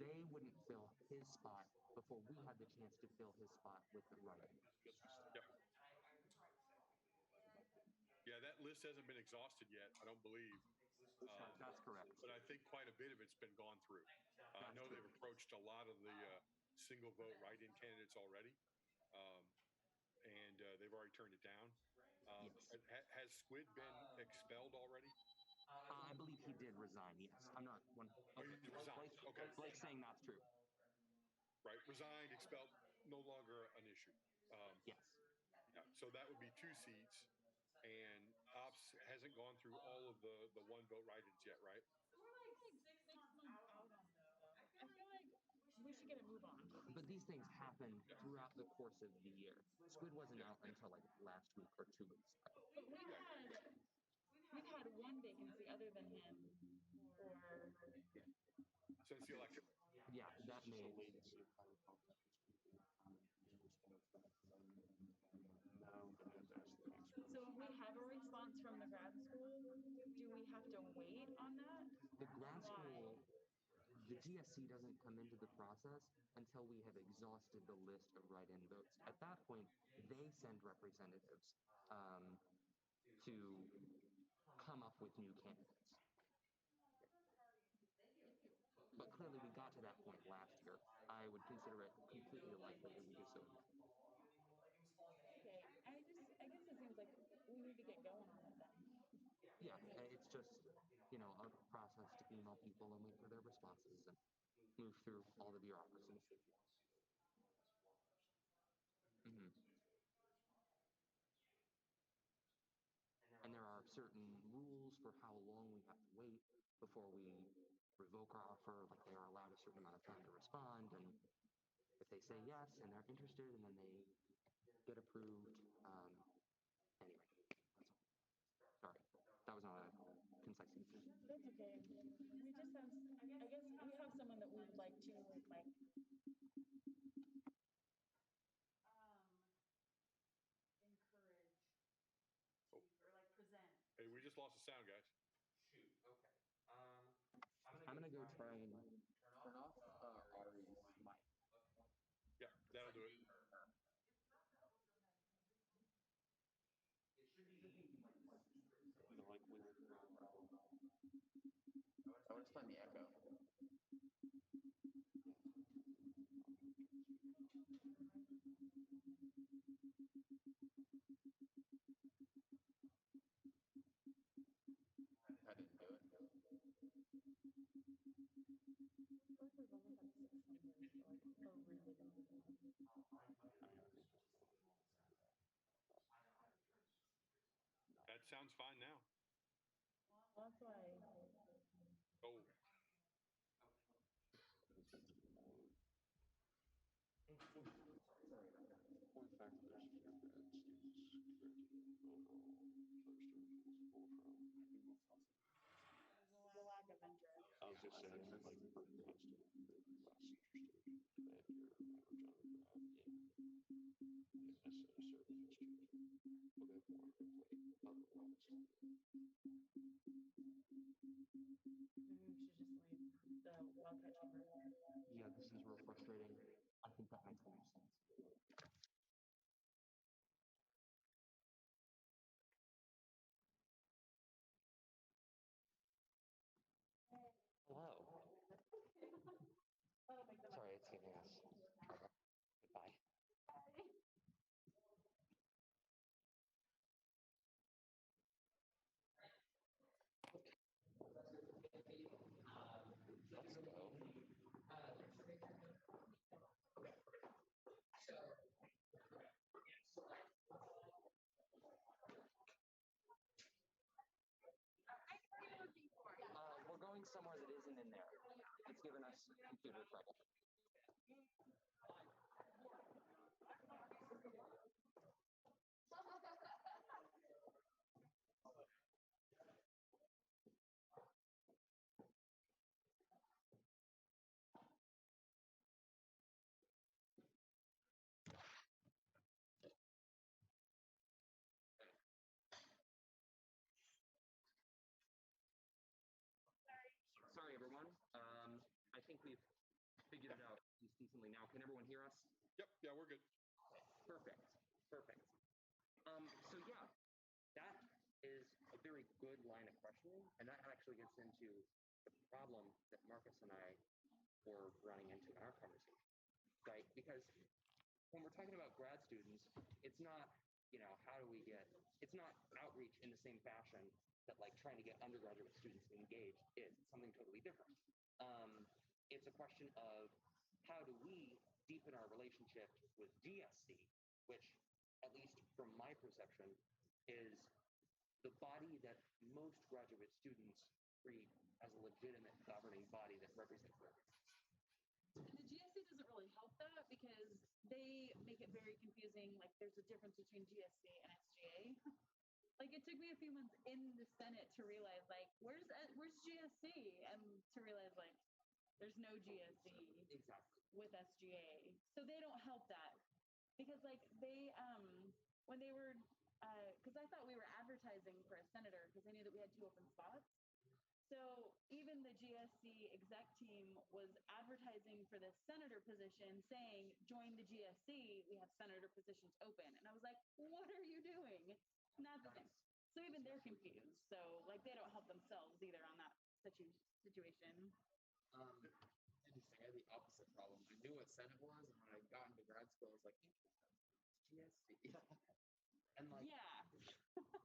They wouldn't fill his spot before we had the chance to fill his spot with the writing. Yep. Yeah, that list hasn't been exhausted yet, I don't believe. That's correct. But I think quite a bit of it's been gone through. I know they've approached a lot of the single vote write-in candidates already, and they've already turned it down. Has Squid been expelled already? I believe he did resign, yes. I'm not one. Okay. He resigned. Okay. Blake's saying that's true. Right. Resigned, expelled, no longer an issue. Yes. Yeah. So that would be 2 seats. And Ops hasn't gone through all of the one vote write-ins yet, right? So we're like 6 months out on this though. I feel like We should get a move on. But these things happen throughout the course of the year. Squid wasn't out until like last week or 2 weeks ago. But we've had one vacancy other than him for Since the election. Yeah, that may. So if we have a response from the grad school, do we have to wait on that? The grad school, the GSC doesn't come into the process until we have exhausted the list of write-in votes. At that point, they send representatives to come up with new candidates. But clearly we got to that point last year. I would consider it completely likely that we could still. Okay, I guess it seems like we need to get going on it then. Yeah, it's just, a process to email people and wait for their responses and move through all the bureaucracy. Mm-hmm. And there are certain rules for how long we have to wait before we revoke our offer. Like, they are allowed a certain amount of time to respond, and if they say yes and they're interested and then they get approved, anyway, that's all. Sorry, that was not a concise answer. That's okay. We just have, I guess we have someone that we would like to, like, encourage speak or like present. Hey, we just lost the sound, guys. Shoot, okay. I'm gonna go try and turn off Ari's mic. Yeah, that'll do it. It should be like weird. I want to find the echo. I didn't do it. That sounds fine now. Well, that's why. Oh. Sorry about that. One factor is students overall pull from. The lack of interest. I was just saying, like, for grad student, they're less interested than your average undergrad in a service institute. But they have more on their plate otherwise. Maybe we should just leave the Wildcat Chamber. Yeah, this is real frustrating. I think that makes the most sense. Hello. Sorry, it's giving us trouble. Goodbye. Let's go. We're going somewhere that isn't in there. It's given us computer trouble. Sorry, everyone. I think we've figured it out just decently now. Can everyone hear us? Yep, yeah, we're good. Perfect, perfect. So yeah, that is a very good line of questioning, and that actually gets into the problem that Marcus and I were running into in our conversation, right? Because when we're talking about grad students, it's not, it's not outreach in the same fashion that like trying to get undergraduate students engaged is. It's something totally different. It's a question of how do we deepen our relationship with GSC, which, at least from my perception, is the body that most graduate students treat as a legitimate governing body that represents their interests. And the GSC doesn't really help that because they make it very confusing. Like, there's a difference between GSC and SGA. Like, it took me a few months in the Senate to realize, like, where's GSC? And to realize, like, there's no GSC exactly with SGA. So they don't help that. Because, like, they, when they were, because I thought we were advertising for a senator because I knew that we had 2 open spots. So even the GSC exec team was advertising for this senator position saying, join the GSC, we have senator positions open. And I was like, what are you doing? It's not the same. So even they're confused. So like they don't help themselves either on that situation. I had the opposite problem. I knew what Senate was, and when I got into grad school, I was like, GSC. And like, Yeah.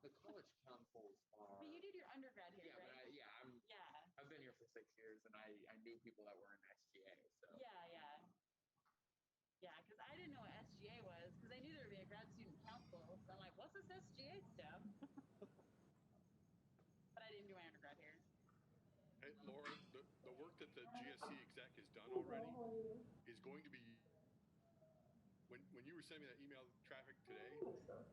the college councils are. But you did your undergrad here, Yeah, right? but I've been here for 6 years, and I knew people that were in SGA. So. Yeah. Yeah, because I didn't know what SGA was, because I knew there would be a grad student council. So I'm like, what's this SGA stuff? But I didn't do my undergrad here. Hey, Laura, the work that the GSC exec has done already is going to be. When you were sending me that email traffic today,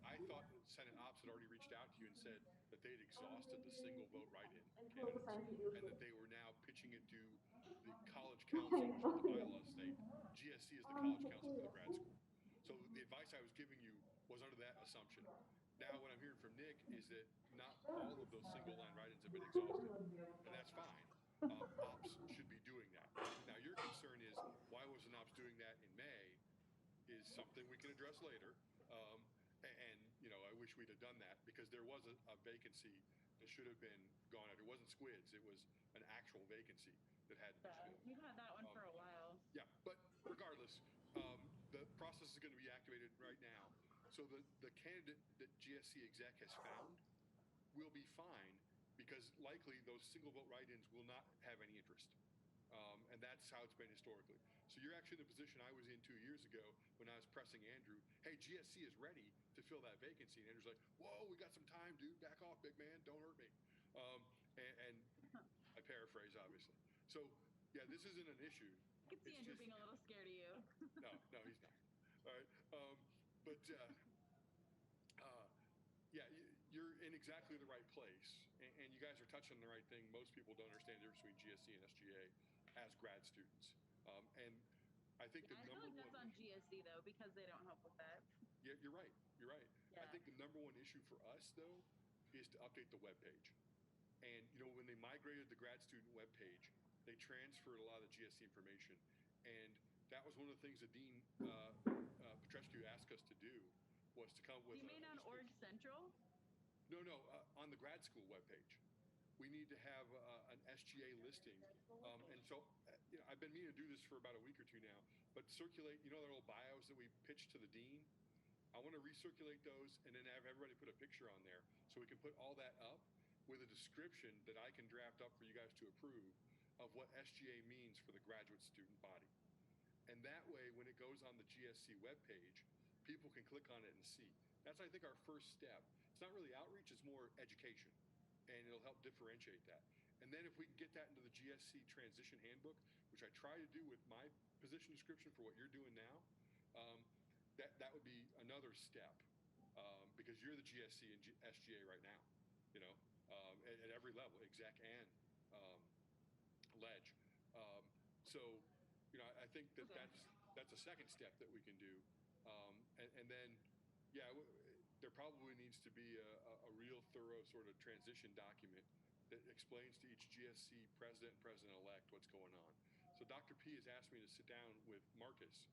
I thought that Senate Ops had already reached out to you and said that they had exhausted the single vote write-in candidates and that they were now pitching it to the college council, which is what the bylaws state. GSC is the college council for the grad school. So the advice I was giving you was under that assumption. Now what I'm hearing from Nick is that not all of those single line write-ins have been exhausted, and that's fine. Ops should be doing that. Now your concern is, why wasn't Ops doing that in May? Is something we can address later. And I wish we'd have done that, because there was a vacancy that should have been gone out. It wasn't squids, it was an actual vacancy that had to be filled. We've had that one for a while. Yeah, but regardless, the process is going to be activated right now. So the candidate that GSC exec has found will be fine, because likely those single vote write-ins will not have any interest. And that's how it's been historically. So you're actually in the position I was in 2 years ago when I was pressing Andrew, hey, GSC is ready to fill that vacancy. And Andrew's like, whoa, we got some time, dude. Back off, big man. Don't hurt me. And I paraphrase, obviously. So, yeah, this isn't an issue. I could see Andrew being a little scared of you. No, he's not. All right. But yeah, you're in exactly the right place. And you guys are touching the right thing. Most people don't understand the difference between GSC and SGA as grad students. And I think I feel like that's on GSC though, because they don't help with that. Yeah, you're right. Yeah. I think the number one issue for us though is to update the webpage. And when they migrated the grad student webpage, they transferred a lot of the GSC information. And that was one of the things that Dean Petrescu asked us to do, was to come up with. You mean on Org Central? No, on the grad school webpage. We need to have an SGA listing. And so, I've been meaning to do this for about a week or two now, but circulate, their little bios that we pitched to the dean. I want to recirculate those and then have everybody put a picture on there so we can put all that up with a description that I can draft up for you guys to approve of what SGA means for the graduate student body. And that way, when it goes on the GSC webpage, people can click on it and see. That's, I think, our first step. It's not really outreach, it's more education. And it'll help differentiate that. And then if we can get that into the GSC transition handbook, which I try to do with my position description for what you're doing now, that would be another step, because you're the GSC and SGA right now, at every level, exec and ledge. So, I think that's a second step that we can do. And then, yeah, there probably needs to be a real thorough sort of transition document that explains to each GSC president and president-elect what's going on. So Dr. P has asked me to sit down with Marcus,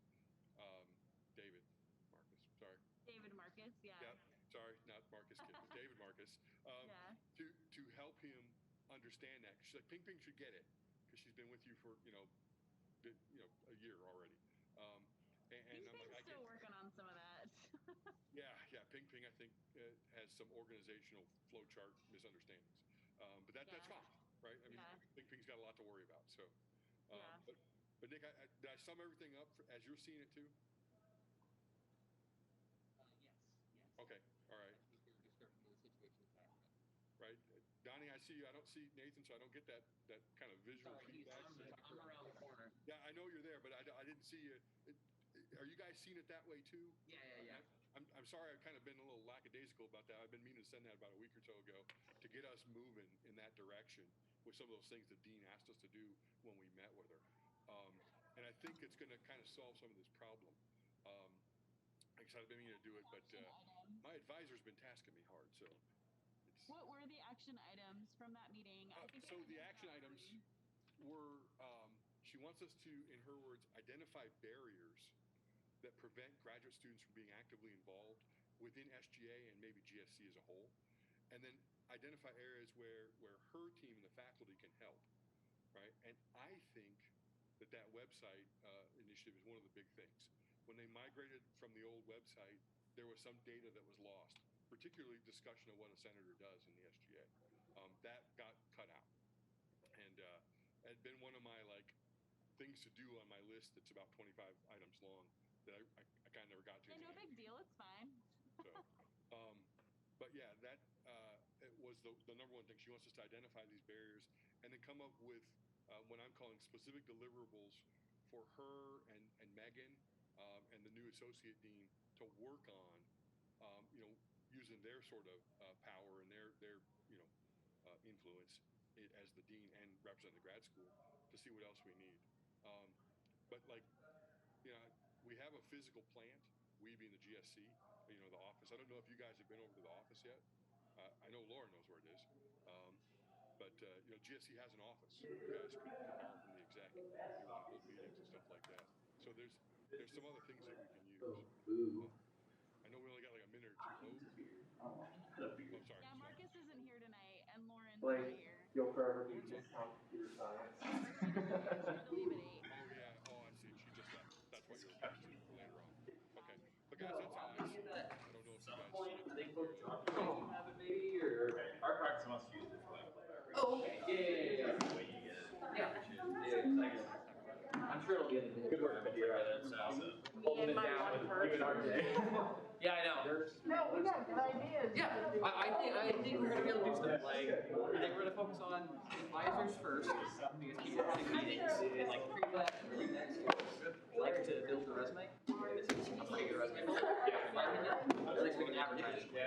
David Marcus, yeah. Yeah, sorry, not Marcus Kid, but David Marcus, to help him understand that. She's like, Ping Ping should get it, because she's been with you for, a year already. And I'm like, still working on some of that. Yeah, Ping Ping, I think, has some organizational flowchart misunderstandings. But that's fine, right? I mean, Ping Ping's got a lot to worry about. So, but Nick, did I sum everything up as you're seeing it too? Yes. Okay, all right. I think your description of the situation is accurate. Right, Donnie, I see you. I don't see Nathan, so I don't get that kind of visual feedback. I'm around the corner. Yeah, I know you're there, but I didn't see you. Are you guys seeing it that way too? Yeah. I'm sorry, I've kind of been a little lackadaisical about that. I've been meaning to send that about a week or so ago to get us moving in that direction with some of those things that Dean asked us to do when we met with her. And I think it's going to kind of solve some of this problem. Like I said, I've been meaning to do it, but my advisor's been tasking me hard, so. What were the action items from that meeting? So the action items were, she wants us to, in her words, identify barriers that prevent graduate students from being actively involved within SGA and maybe GSC as a whole, and then identify areas where her team and the faculty can help, right? And I think that website initiative is one of the big things. When they migrated from the old website, there was some data that was lost, particularly discussion of what a senator does in the SGA. That got cut out. And it had been one of my things to do on my list that's about 25 items long that I kind of never got to. Yeah, no big deal. It's fine. So, but yeah, that it was the number one thing. She wants us to identify these barriers and then come up with what I'm calling specific deliverables for her and Megan and the new associate dean to work on, using their sort of power and their influence as the dean and represent the grad school to see what else we need. But we have a physical plant, we being the GSC, the office. I don't know if you guys have been over to the office yet. I know Laura knows where it is. But GSC has an office. You guys can borrow from the exec if you want to hold meetings and stuff like that. So there's some other things that we can use. I know we only got like a minute or two. Oh, sorry. Yeah, Marcus isn't here tonight, and Lauren's Like, not here. you'll forever be missed on computer science. Oh yeah. Oh, I see. She just left. That's what you were posting later on. Okay. But guys, that's how I see it. I don't know if you guys see it. Are they both job have it maybe, or Our practice wants to use this one. oh, okay. I'm sure it'll get a good work together. So holding it down with you and RJ. Yeah, I know. No, we got good ideas. Yeah, I think we're gonna be able to do stuff like I think we're gonna focus on advisors first because people have meetings and pre-class and really next like to build a resume. This is a pretty good resume. Yeah, in my opinion. At least we can advertise. And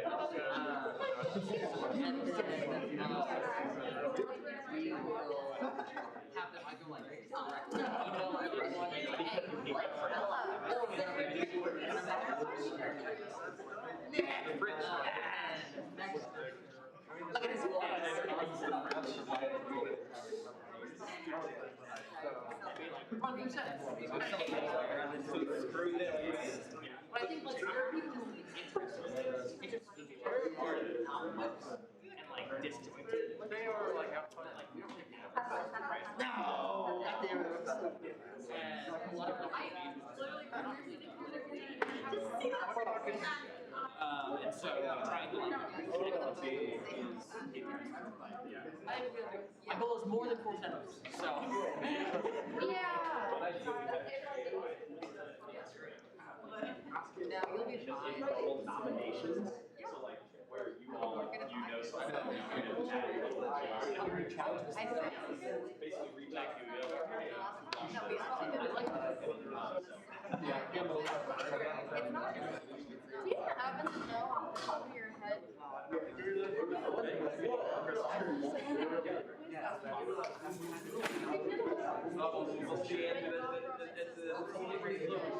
then we will have them. I go like email everyone. Look at his but I think like there are people just interested and distant. They are like out front, like we don't take that. No. And a lot of and so trying to my goal is more than 4 sentences. So Now you'll be fine. Nominations. So like where you all so I know basically reach out to you. Do you happen to know off the top of your head? We'll see it.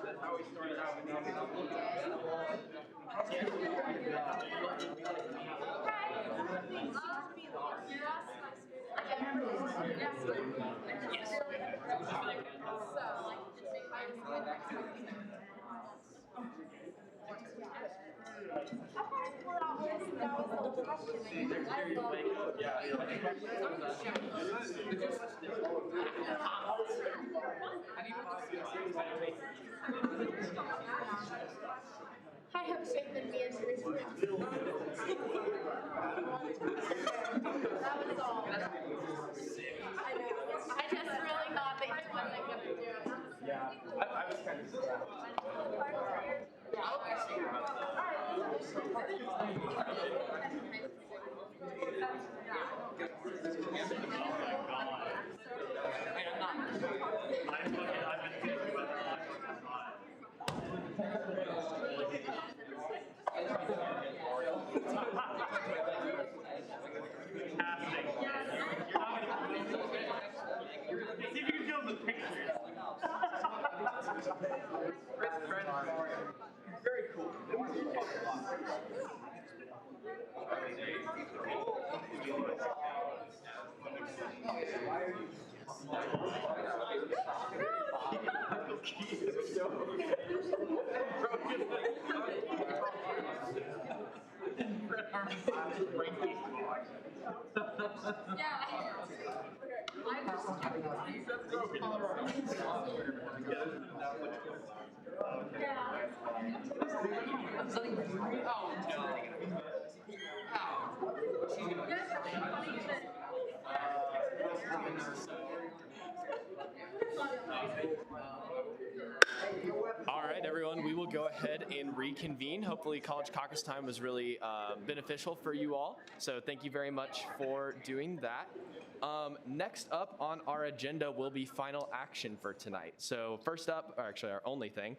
That's how we started out. I have faith in me as your that was all. I just really thought that you wasn't going to do it. Yeah, I was kind of surprised. See if you can kill the pictures. Very cool. Yeah. I'm just All right, everyone, we will go ahead and reconvene. Hopefully College Caucus time was really beneficial for you all. So thank you very much for doing that. Next up on our agenda will be final action for tonight. So first up, or actually our only thing,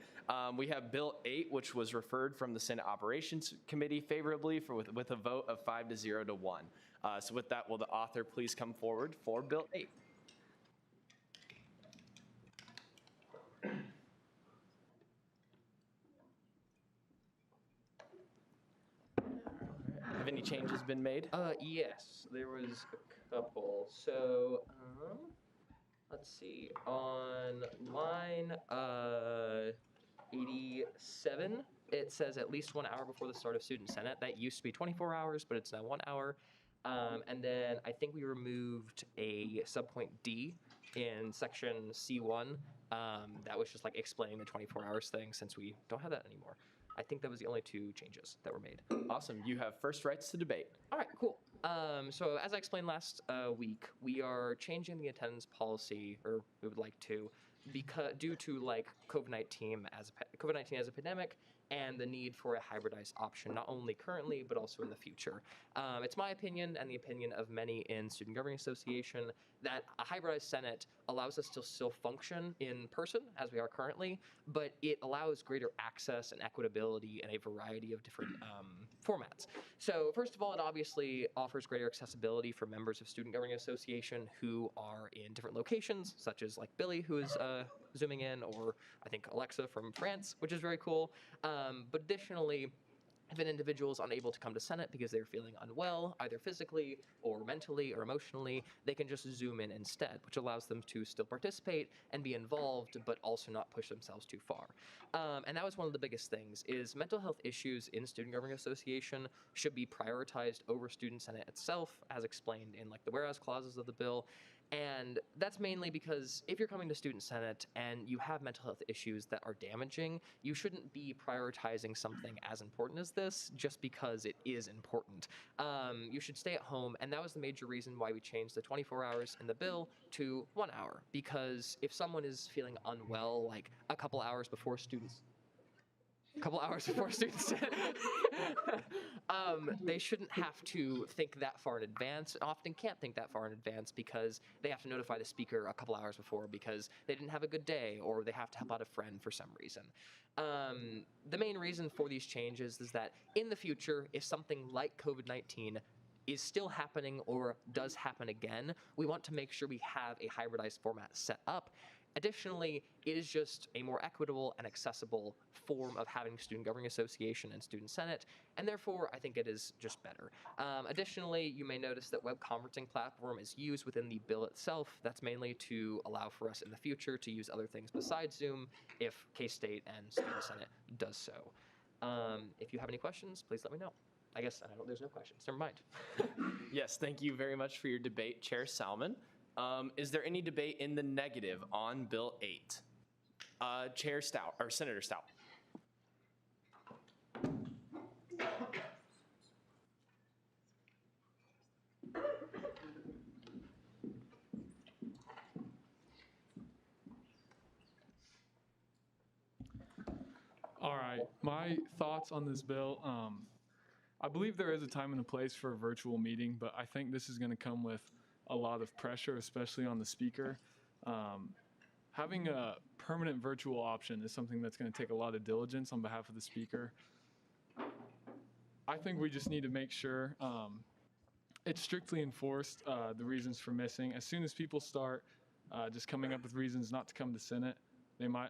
we have Bill 8, which was referred from the Senate Operations Committee favorably with a vote of 5-0 to 1. So with that, will the author please come forward for Bill 8? Have any changes been made? Yes, there was a couple. So, let's see. On line 87, it says at least 1 hour before the start of Student Senate. That used to be 24 hours, but it's now 1 hour. And then I think we removed a subpoint D in section C1. That was just like explaining the 24 hours thing since we don't have that anymore. I think that was the only two changes that were made. Awesome. You have first rights to debate. All right, cool. So as I explained last week, we are changing the attendance policy, or we would like to, because due to like COVID-19 as a pandemic and the need for a hybridized option, not only currently but also in the future. It's my opinion and the opinion of many in Student Governing Association that a hybridized Senate allows us to still function in person as we are currently, but it allows greater access and equitability in a variety of different formats. So first of all, it obviously offers greater accessibility for members of Student Governing Association who are in different locations, such as like Billy, who is zooming in, or I think Alexa from France, which is very cool. But additionally, if an individual is unable to come to Senate because they're feeling unwell, either physically or mentally or emotionally, they can just Zoom in instead, which allows them to still participate and be involved, but also not push themselves too far. And that was one of the biggest things, is mental health issues in Student Governing Association should be prioritized over Student Senate itself, as explained in like the whereas clauses of the bill. And that's mainly because if you're coming to Student Senate and you have mental health issues that are damaging, you shouldn't be prioritizing something as important as this just because it is important. You should stay at home, and that was the major reason why we changed the 24 hours in the bill to 1 hour. Because if someone is feeling unwell, like a couple hours before students, they shouldn't have to think that far in advance, often can't think that far in advance because they have to notify the speaker a couple hours before because they didn't have a good day or they have to help out a friend for some reason. The main reason for these changes is that in the future, if something like COVID-19 is still happening or does happen again, we want to make sure we have a hybridized format set up. Additionally, it is just a more equitable and accessible form of having Student Governing Association and Student Senate, and therefore I think it is just better. Additionally, you may notice that web conferencing platform is used within the bill itself. That's mainly to allow for us in the future to use other things besides Zoom if K-State and Student Senate does so. If you have any questions, please let me know. I guess there's no questions. Never mind. Yes, thank you very much for your debate, Chair Salmon. Is there any debate in the negative on Bill 8? Chair Stout, or Senator Stout. All right, my thoughts on this bill. I believe there is a time and a place for a virtual meeting, but I think this is going to come with a lot of pressure, especially on the speaker. Having a permanent virtual option is something that's going to take a lot of diligence on behalf of the speaker. I think we just need to make sure it's strictly enforced, the reasons for missing. As soon as people start just coming up with reasons not to come to Senate, it might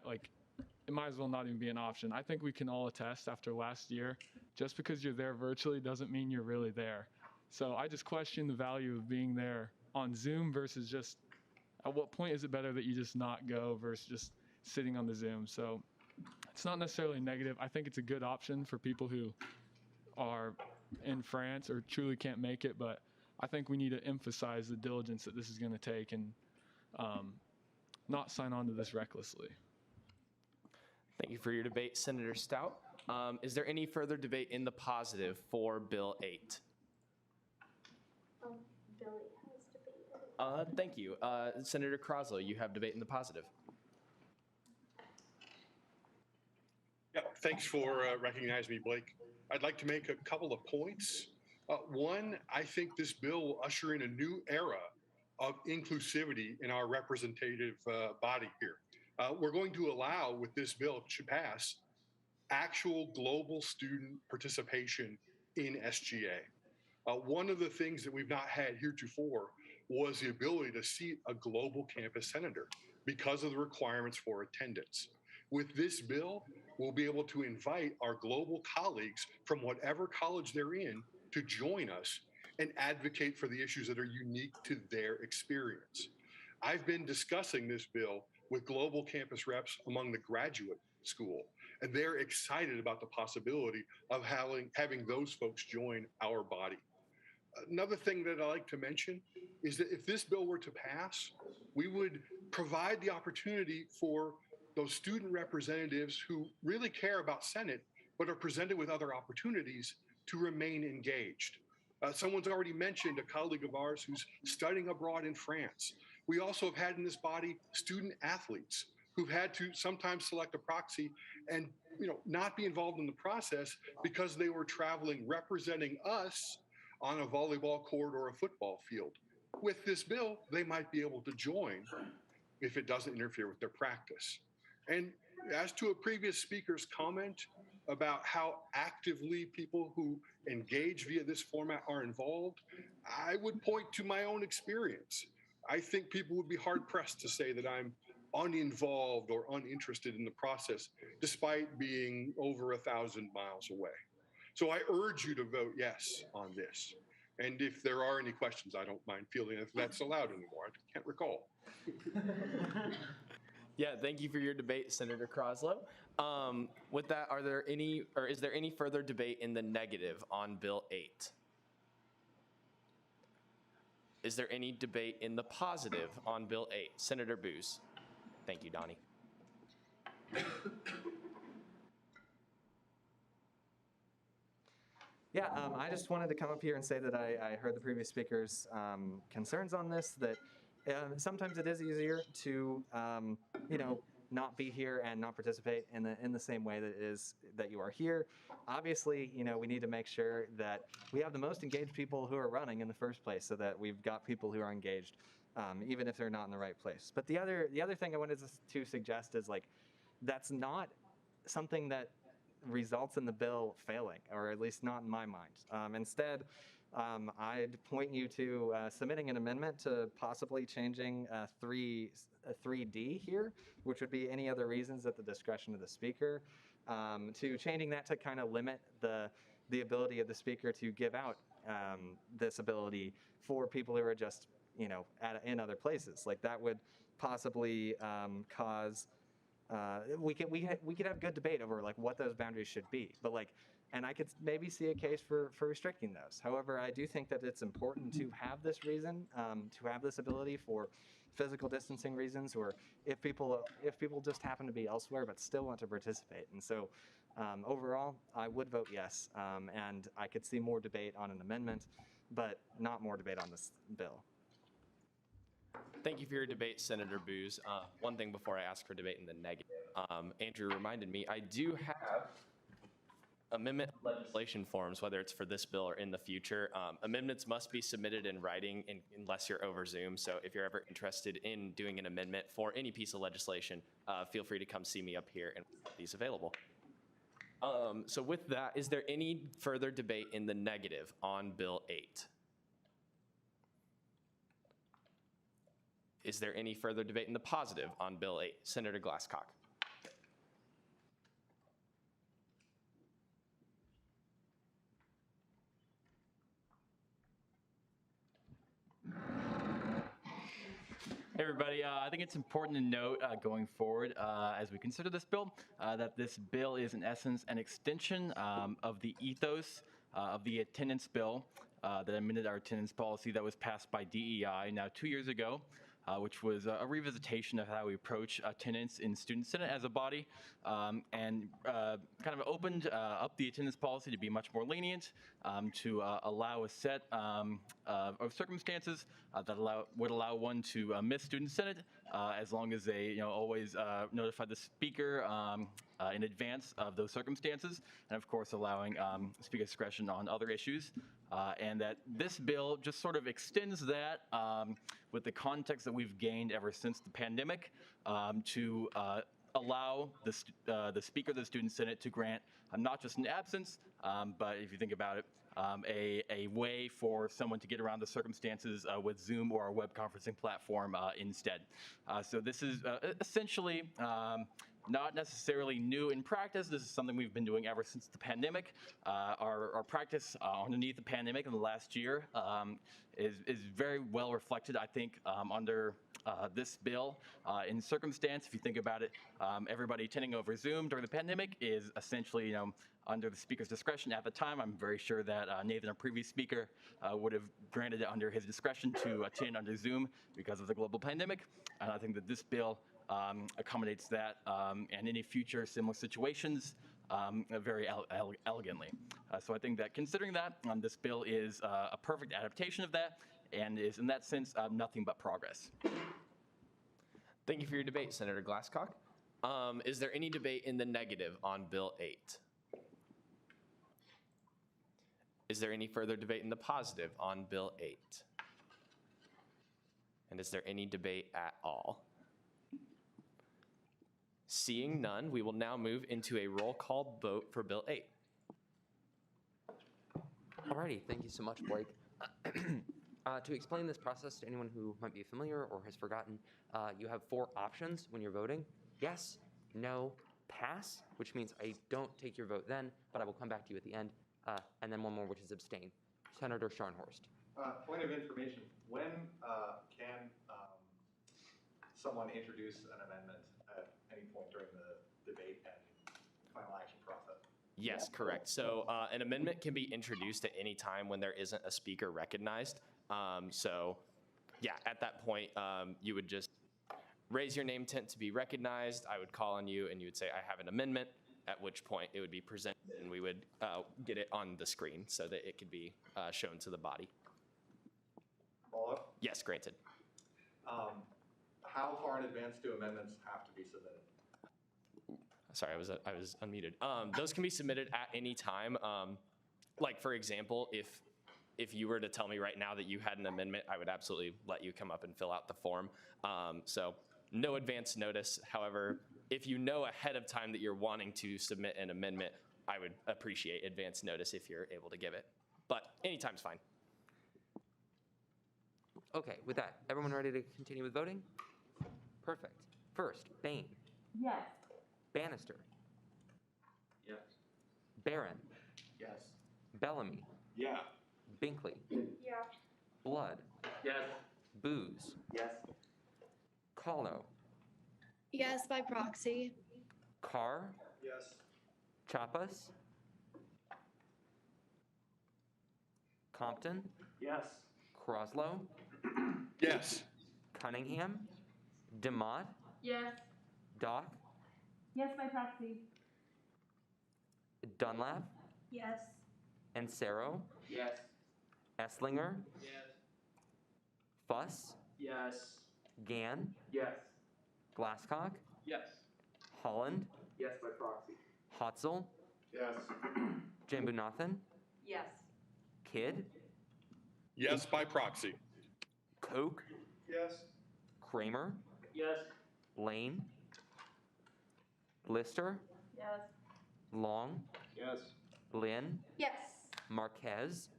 as well not even be an option. I think we can all attest after last year, just because you're there virtually doesn't mean you're really there. So I just question the value of being there on Zoom versus just, at what point is it better that you just not go versus just sitting on the Zoom? So it's not necessarily negative. I think it's a good option for people who are in France or truly can't make it, but I think we need to emphasize the diligence that this is going to take and not sign on to this recklessly. Thank you for your debate, Senator Stout. Is there any further debate in the positive for Bill 8? Billy has debated. Thank you. Senator Croslow, you have debate in the positive. Yeah, thanks for recognizing me, Blake. I'd like to make a couple of points. One, I think this bill will usher in a new era of inclusivity in our representative body here. We're going to allow, with this bill, it should pass, actual global student participation in SGA. One of the things that we've not had heretofore was the ability to seat a global campus senator because of the requirements for attendance. With this bill, we'll be able to invite our global colleagues from whatever college they're in to join us and advocate for the issues that are unique to their experience. I've been discussing this bill with global campus reps among the graduate school, and they're excited about the possibility of having those folks join our body. Another thing that I like to mention is that if this bill were to pass, we would provide the opportunity for those student representatives who really care about Senate, but are presented with other opportunities to remain engaged. Someone's already mentioned a colleague of ours who's studying abroad in France. We also have had in this body student athletes who've had to sometimes select a proxy and not be involved in the process because they were traveling representing us on a volleyball court or a football field. With this bill, they might be able to join if it doesn't interfere with their practice. And as to a previous speaker's comment about how actively people who engage via this format are involved, I would point to my own experience. I think people would be hard-pressed to say that I'm uninvolved or uninterested in the process, despite being over 1,000 miles away. So I urge you to vote yes on this. And if there are any questions, I don't mind fielding if that's allowed anymore. I can't recall. Yeah, thank you for your debate, Senator Croslow. With that, is there any further debate in the negative on Bill 8? Is there any debate in the positive on Bill 8? Senator Booz. Thank you, Donnie. Yeah, I just wanted to come up here and say that I heard the previous speaker's concerns on this, that sometimes it is easier to, not be here and not participate in the same way that it is that you are here. Obviously, we need to make sure that we have the most engaged people who are running in the first place, so that we've got people who are engaged, even if they're not in the right place. But the other thing I wanted to suggest is, that's not something that results in the bill failing, or at least not in my mind. Instead, I'd point you to submitting an amendment to possibly changing 3D here, which would be any other reasons at the discretion of the speaker, to changing that to kind of limit the ability of the speaker to give out this ability for people who are just, in other places. That would possibly cause we could have good debate over what those boundaries should be, but and I could maybe see a case for restricting those. However, I do think that it's important to have this reason, to have this ability for physical distancing reasons, or if people just happen to be elsewhere but still want to participate. And so overall, I would vote yes, and I could see more debate on an amendment, but not more debate on this bill. Thank you for your debate, Senator Booz. One thing before I ask for debate in the negative, Andrew reminded me, I do have amendment legislation forms, whether it's for this bill or in the future. Amendments must be submitted in writing unless you're over Zoom. So if you're ever interested in doing an amendment for any piece of legislation, feel free to come see me up here and make these available. So with that, is there any further debate in the negative on Bill 8? Is there any further debate in the positive on Bill 8? Senator Glasscock. Hey everybody, I think it's important to note going forward as we consider this bill that this bill is in essence an extension of the ethos of the attendance bill that amended our attendance policy that was passed by DEI now 2 years ago. which was a revisitation of how we approach attendance in Student Senate as a body, and kind of opened up the attendance policy to be much more lenient, to allow a set of circumstances that would allow one to miss Student Senate as long as they always notify the speaker in advance of those circumstances, and of course allowing speaker discretion on other issues. And that this bill just sort of extends that with the context that we've gained ever since the pandemic to allow the Speaker of the Student Senate to grant not just an absence, but if you think about it, a way for someone to get around the circumstances with Zoom or a web conferencing platform instead. So this is essentially not necessarily new in practice. This is something we've been doing ever since the pandemic. Our practice underneath the pandemic in the last year is very well reflected, I think, under this bill. In circumstance, if you think about it, everybody attending over Zoom during the pandemic is essentially, under the speaker's discretion at the time. I'm very sure that Nathan, our previous speaker, would have granted it under his discretion to attend under Zoom because of the global pandemic. And I think that this bill accommodates that and any future similar situations very elegantly. So I think that considering that, this bill is a perfect adaptation of that and is in that sense nothing but progress. Thank you for your debate, Senator Glasscock. Is there any debate in the negative on Bill 8? Is there any further debate in the positive on Bill 8? And is there any debate at all? Seeing none, we will now move into a roll call vote for Bill 8. Alrighty, thank you so much, Blake. To explain this process to anyone who might be familiar or has forgotten, you have 4 options when you're voting. Yes, no, pass, which means I don't take your vote then, but I will come back to you at the end, and then one more, which is abstain. Senator Scharnhorst. Point of information, when can someone introduce an amendment at any point during the debate and final action process? Yes, correct. So an amendment can be introduced at any time when there isn't a speaker recognized. So yeah, at that point, you would just raise your name tent to be recognized. I would call on you and you would say, I have an amendment, at which point it would be presented and we would get it on the screen so that it could be shown to the body. Follow up? Yes, granted. How far in advance do amendments have to be submitted? Sorry, I was unmuted. Those can be submitted at any time. Like for example, if you were to tell me right now that you had an amendment, I would absolutely let you come up and fill out the form. So no advance notice. However, if you know ahead of time that you're wanting to submit an amendment, I would appreciate advance notice if you're able to give it. But anytime's fine. Okay, with that, everyone ready to continue with voting? Perfect. First, Bain. Yes. Bannister. Yes. Barron. Yes. Bellamy. Yeah. Binkley. Yeah. Blood. Yes. Booz. Yes. Kahlo. Yes, by proxy. Carr. Yes. Chapas. Compton. Yes. Croslow. Yes. Cunningham. DeMott. Yes. Doc. Yes, by proxy. Dunlap. Yes. Ansero. Yes. Esslinger. Yes. Fuss. Yes. Gann. Yes. Glasscock. Yes. Holland. Yes, by proxy. Hotzel. Yes. Jambunathan. Yes. Kidd. Yes, by proxy. Koch. Yes. Kramer. Yes. Lane. Lister. Yes. Long. Yes. Lynn. Yes. Marquez.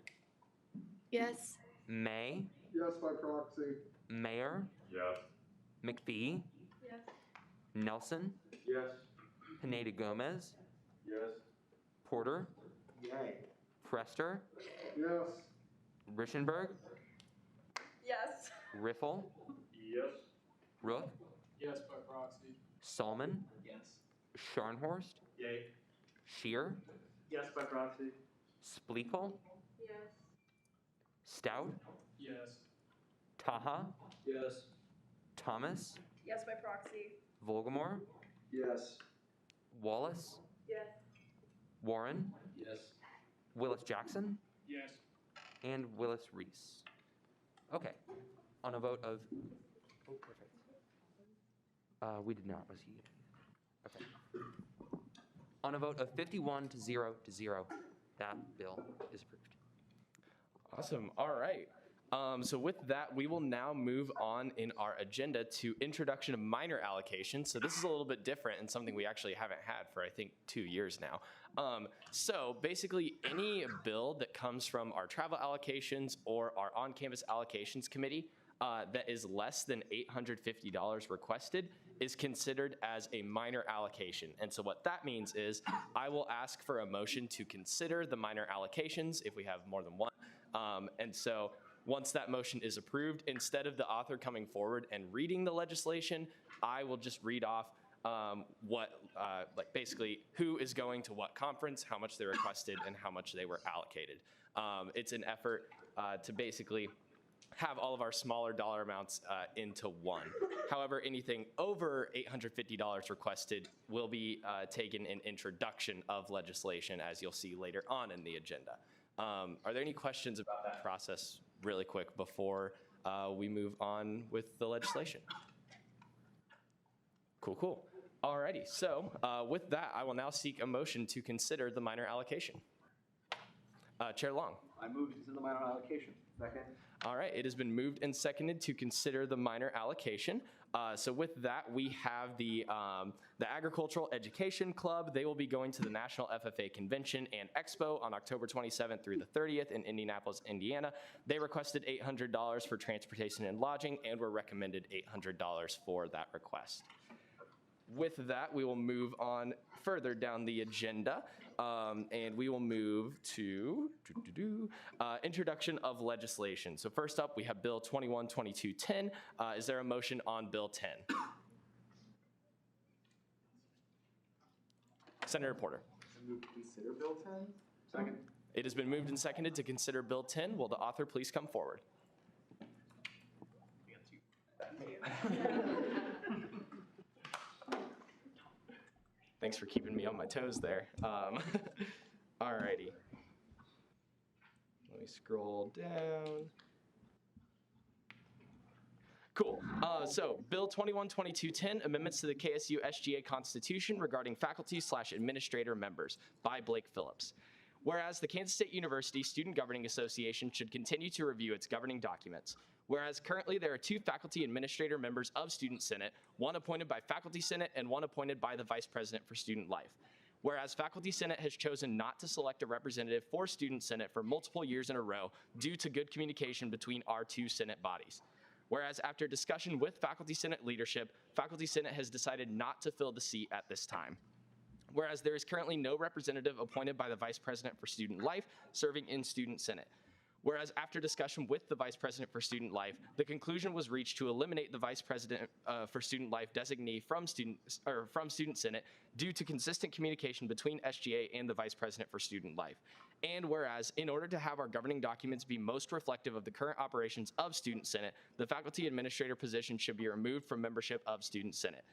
Yes. May. Yes, by proxy. Mayor. Yes. McPhee. Yes. Nelson. Yes. Pineda Gomez. Yes. Porter. Yay. Prester. Yes. Richenberg. Yes. Riffle. Yes. Rook. Yes, by proxy. Salmon. Yes. Scharnhorst. Yay. Shear. Yes, by proxy. Spleakle. Yes. Stout. Yes. Taha. Yes. Thomas, Yes, by proxy. Volgamore, Yes. Wallace, Yes. Warren, Yes. Willis Jackson, Yes. and Willis Reese. Okay. On a vote of. Oh, perfect. We did not, was he? Okay. On a vote of 51 to 0 to 0, that bill is approved. Awesome. All right. So with that, we will now move on in our agenda to introduction of minor allocations. So this is a little bit different and something we actually haven't had for, I think, 2 years now. So basically, any bill that comes from our travel allocations or our on-campus allocations committee that is less than $850 requested is considered as a minor allocation. And so what that means is I will ask for a motion to consider the minor allocations if we have more than one. And so once that motion is approved, instead of the author coming forward and reading the legislation, I will just read off like basically who is going to what conference, how much they requested, and how much they were allocated. It's an effort to basically have all of our smaller dollar amounts into one. However, anything over $850 requested will be taken in introduction of legislation, as you'll see later on in the agenda. Are there any questions about that process really quick before we move on with the legislation? Cool. Alrighty, so with that, I will now seek a motion to consider the minor allocation. Chair Long. I move to consider the minor allocation. Second. All right, it has been moved and seconded to consider the minor allocation. So with that, we have the Agricultural Education Club. They will be going to the National FFA Convention and Expo on October 27th through the 30th in Indianapolis, Indiana. They requested $800 for transportation and lodging and were recommended $800 for that request. With that, we will move on further down the agenda, and we will move to introduction of legislation. So first up, we have Bill 212210. Is there a motion on Bill 10? Senator Porter. Move to consider Bill 10. Second. It has been moved and seconded to consider Bill 10. Will the author please come forward? Thanks for keeping me on my toes there. Alrighty. Let me scroll down. Cool. So Bill 212210, amendments to the KSU SGA Constitution regarding faculty/administrator members by Blake Phillips. Whereas the Kansas State University Student Governing Association should continue to review its governing documents. Whereas currently there are 2 faculty administrator members of Student Senate, one appointed by Faculty Senate and one appointed by the Vice President for Student Life. Whereas Faculty Senate has chosen not to select a representative for Student Senate for multiple years in a row due to good communication between our 2 Senate bodies. Whereas after discussion with Faculty Senate leadership, Faculty Senate has decided not to fill the seat at this time. Whereas there is currently no representative appointed by the Vice President for Student Life serving in Student Senate. Whereas after discussion with the Vice President for Student Life, the conclusion was reached to eliminate the Vice President for Student Life designee from Student Senate due to consistent communication between SGA and the Vice President for Student Life. And whereas, in order to have our governing documents be most reflective of the current operations of Student Senate, the faculty administrator position should be removed from membership of Student Senate.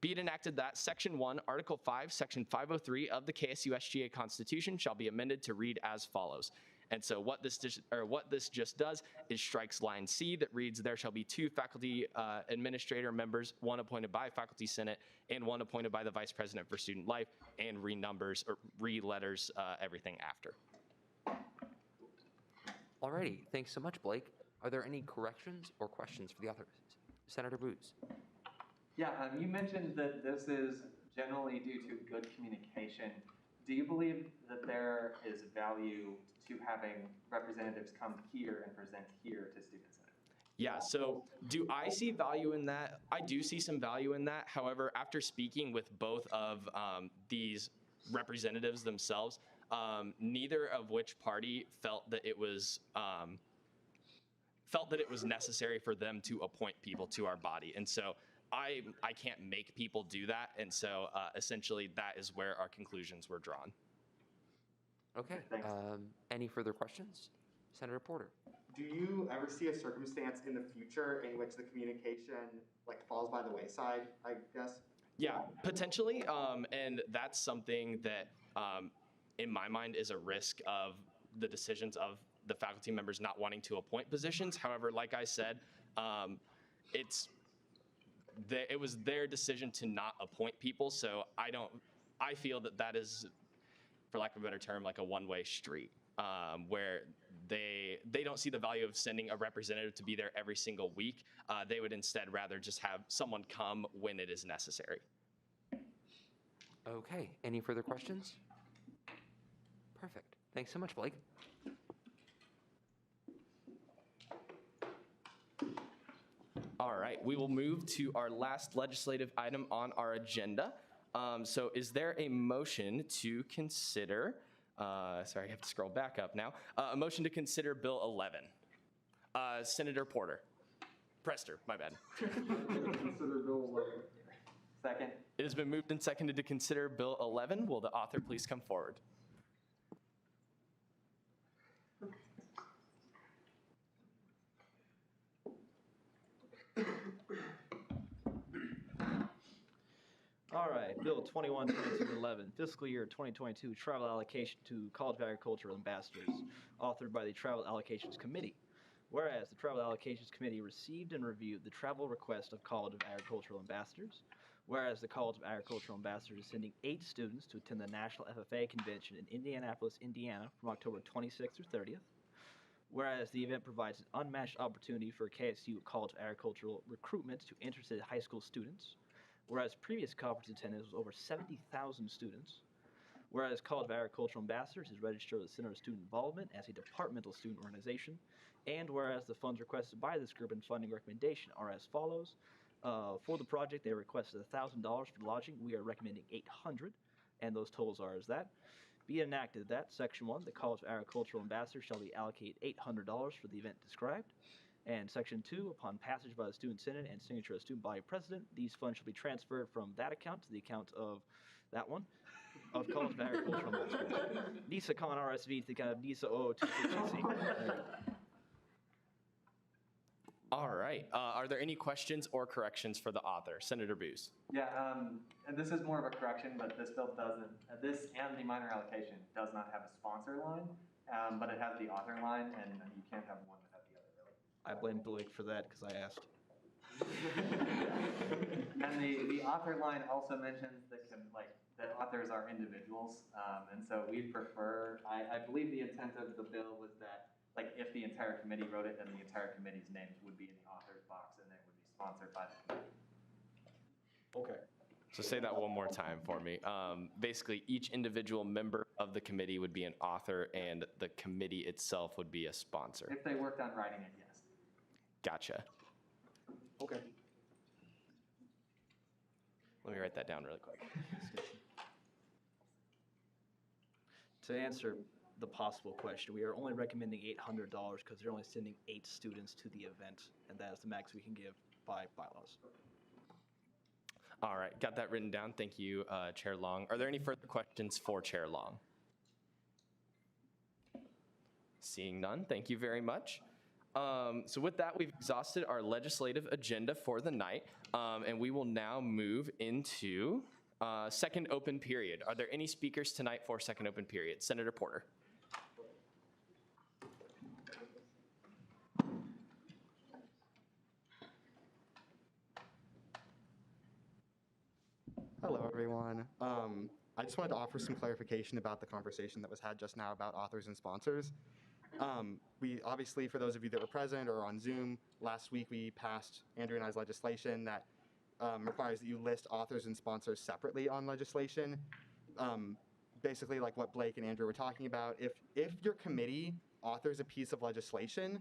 Be it enacted that Section 1, Article 5, Section 503 of the KSU SGA Constitution shall be amended to read as follows. And so what this just does is strikes line C that reads, there shall be 2 faculty administrator members, one appointed by Faculty Senate and one appointed by the Vice President for Student Life, and re-letters everything after. Alrighty, thanks so much, Blake. Are there any corrections or questions for the author? Senator Booz. Yeah, you mentioned that this is generally due to good communication. Do you believe that there is value to having representatives come here and present here to Student Senate? Yeah, so do I see value in that? I do see some value in that. However, after speaking with both of these representatives themselves, neither of which party felt that it was necessary for them to appoint people to our body. And so I can't make people do that. And so essentially that is where our conclusions were drawn. Okay, any further questions? Senator Porter. do you ever see a circumstance in the future in which the communication like falls by the wayside, I guess? Yeah, potentially. And that's something that, in my mind, is a risk of the decisions of the faculty members not wanting to appoint positions. However, like I said, it was their decision to not appoint people. So I feel that that is, for lack of a better term, like a one-way street, where they don't see the value of sending a representative to be there every single week. They would instead rather just have someone come when it is necessary. Okay, any further questions? Perfect. Thanks so much, Blake. All right, we will move to our last legislative item on our agenda. So is there a motion to consider, sorry, I have to scroll back up now, a motion to consider Bill 11? Senator Porter. Prester, my bad. Consider Bill 11. Second. It has been moved and seconded to consider Bill 11. Will the author please come forward? All right, Bill 21-2211, fiscal year 2022 travel allocation to College of Agricultural Ambassadors, authored by the Travel Allocations Committee. Whereas the Travel Allocations Committee received and reviewed the travel request of College of Agricultural Ambassadors. Whereas the College of Agricultural Ambassadors is sending 8 students to attend the National FFA Convention in Indianapolis, Indiana from October 26th through 30th. Whereas the event provides an unmatched opportunity for KSU College of Agricultural recruitment to interested high school students. Whereas previous conference attendance was over 70,000 students. Whereas College of Agricultural Ambassadors is registered with the Center of Student Involvement as a departmental student organization. And whereas the funds requested by this group and funding recommendation are as follows. For the project, they requested $1,000 for lodging. We are recommending $800, and those totals are as that. Be it enacted that, Section 1, the College of Agricultural Ambassadors shall be allocated $800 for the event described. And Section 2, upon passage by the Student Senate and signature of Student Body President, these funds shall be transferred from that account to the account of that one, of College of Agricultural Ambassadors. NISA Con RSV to the account of NISA 002CC. All right. Are there any questions or corrections for the author? Senator Booz. Yeah, and this is more of a correction, but this bill doesn't, this and the minor allocation does not have a sponsor line, but it has the author line, and you can't have one without the other, really. I blame Blake for that because I asked. And the author line also mentions that that authors are individuals, and so we prefer, I believe the intent of the bill was that if the entire committee wrote it, then the entire committee's names would be in the author's box and it would be sponsored by the committee. Okay. So say that one more time for me. Basically, each individual member of the committee would be an author and the committee itself would be a sponsor. If they worked on writing it, yes. Gotcha. Okay. Let me write that down really quick. To answer the possible question, we are only recommending $800 because they're only sending 8 students to the event, and that is the max we can give by bylaws. All right, got that written down. Thank you, Chair Long. Are there any further questions for Chair Long? Seeing none, thank you very much. So with that, we've exhausted our legislative agenda for the night, and we will now move into second open period. Are there any speakers tonight for second open period? Senator Porter. Hello, everyone. I just wanted to offer some clarification about the conversation that was had just now about authors and sponsors. We obviously, for those of you that were present or on Zoom, last week we passed Andrew and I's legislation that requires that you list authors and sponsors separately on legislation. Basically, like what Blake and Andrew were talking about, if your committee authors a piece of legislation,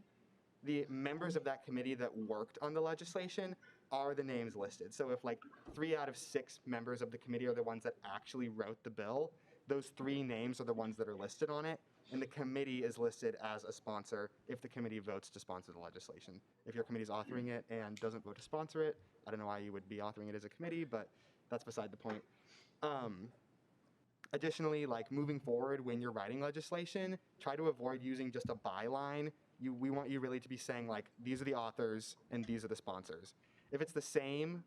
the members of that committee that worked on the legislation are the names listed. So if 3 out of 6 members of the committee are the ones that actually wrote the bill, those 3 names are the ones that are listed on it, and the committee is listed as a sponsor if the committee votes to sponsor the legislation. If your committee is authoring it and doesn't vote to sponsor it, I don't know why you would be authoring it as a committee, but that's beside the point. Additionally, moving forward when you're writing legislation, try to avoid using just a byline we want you really to be saying like, these are the authors and these are the sponsors. If it's the same,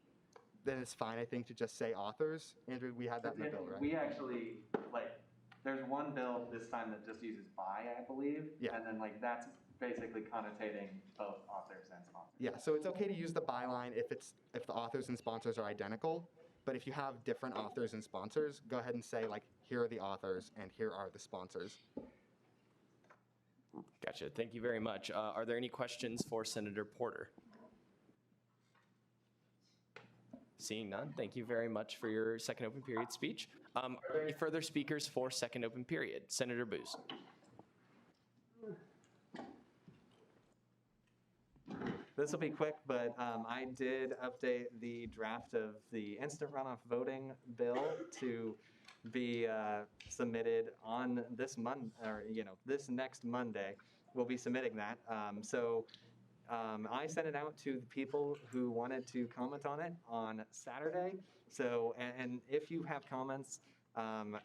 then it's fine, I think, to just say authors. Andrew, we had that in the bill, right? We actually, like, there's one bill this time that just uses by, I believe. Yeah. And then like that's basically connotating both authors and sponsors. Yeah, so it's okay to use the byline if the authors and sponsors are identical, but if you have different authors and sponsors, go ahead and say like, here are the authors and here are the sponsors. Gotcha. Thank you very much. Are there any questions for Senator Porter? Seeing none, thank you very much for your second open period speech. Are there any further speakers for second open period? Senator Booz. This will be quick, but I did update the draft of the instant runoff voting bill to be submitted on this this next Monday. We'll be submitting that. I sent it out to the people who wanted to comment on it on Saturday. So, and if you have comments,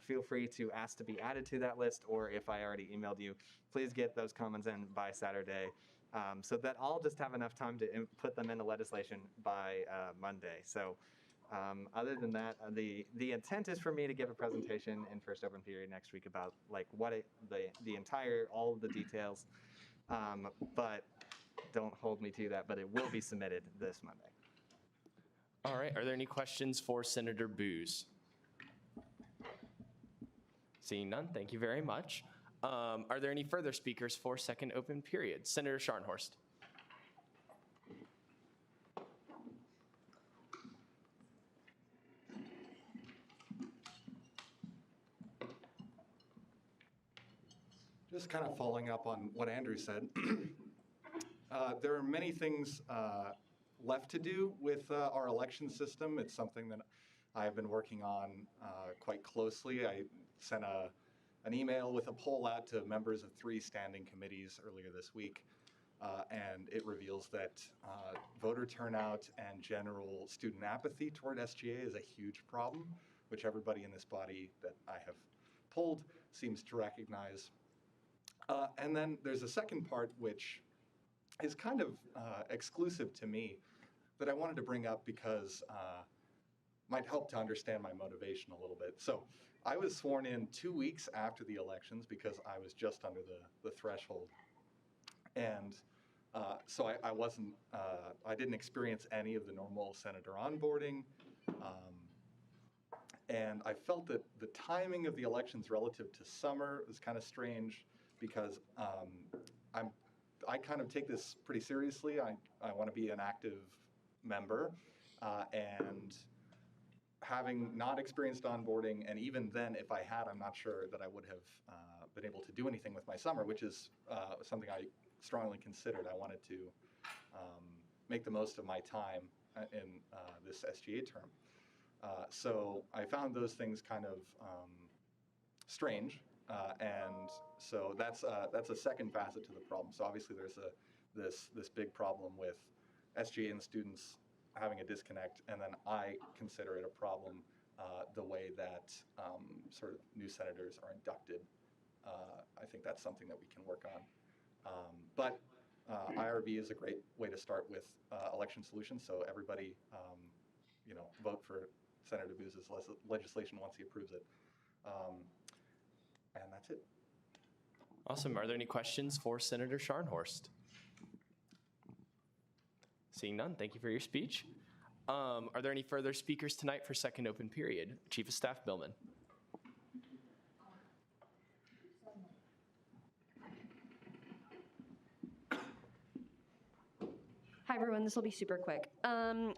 feel free to ask to be added to that list, or if I already emailed you, please get those comments in by Saturday, so that I'll just have enough time to put them into legislation by Monday. So, other than that, the intent is for me to give a presentation in first open period next week about like what all of the details, but don't hold me to that, but it will be submitted this Monday. All right, are there any questions for Senator Booz? Seeing none, thank you very much. Are there any further speakers for second open period? Senator Scharnhorst. Just kind of following up on what Andrew said. There are many things left to do with our election system. It's something that I've been working on quite closely. I sent an email with a poll out to members of 3 standing committees earlier this week, and it reveals that voter turnout and general student apathy toward SGA is a huge problem, which everybody in this body that I have polled seems to recognize. And then there's a second part which is kind of exclusive to me that I wanted to bring up because might help to understand my motivation a little bit. So I was sworn in 2 weeks after the elections because I was just under the threshold. And so I didn't experience any of the normal senator onboarding. And I felt that the timing of the elections relative to summer was kind of strange because I kind of take this pretty seriously. I want to be an active member, and having not experienced onboarding, and even then, if I had, I'm not sure that I would have been able to do anything with my summer, which is something I strongly considered. I wanted to make the most of my time in this SGA term. So I found those things kind of strange, and so that's a second facet to the problem. So obviously there's this big problem with SGA and students having a disconnect, and then I consider it a problem the way that sort of new senators are inducted. I think that's something that we can work on. But IRB is a great way to start with election solutions. So everybody, vote for Senator Booz's legislation once he approves it. And that's it. Awesome. Are there any questions for Senator Scharnhorst? Seeing none, thank you for your speech. Are there any further speakers tonight for second open period? Chief of Staff Billman. Hi, everyone. This will be super quick.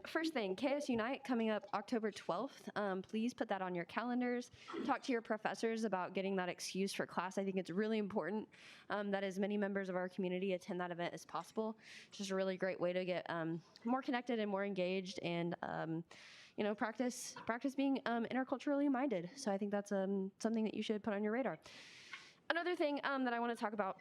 First thing, KSU Night coming up October 12th. Please put that on your calendars. Talk to your professors about getting that excuse for class. I think it's really important that as many members of our community attend that event as possible. It's just a really great way to get more connected and more engaged and practice being interculturally minded. So I think that's something that you should put on your radar. Another thing that I want to talk about.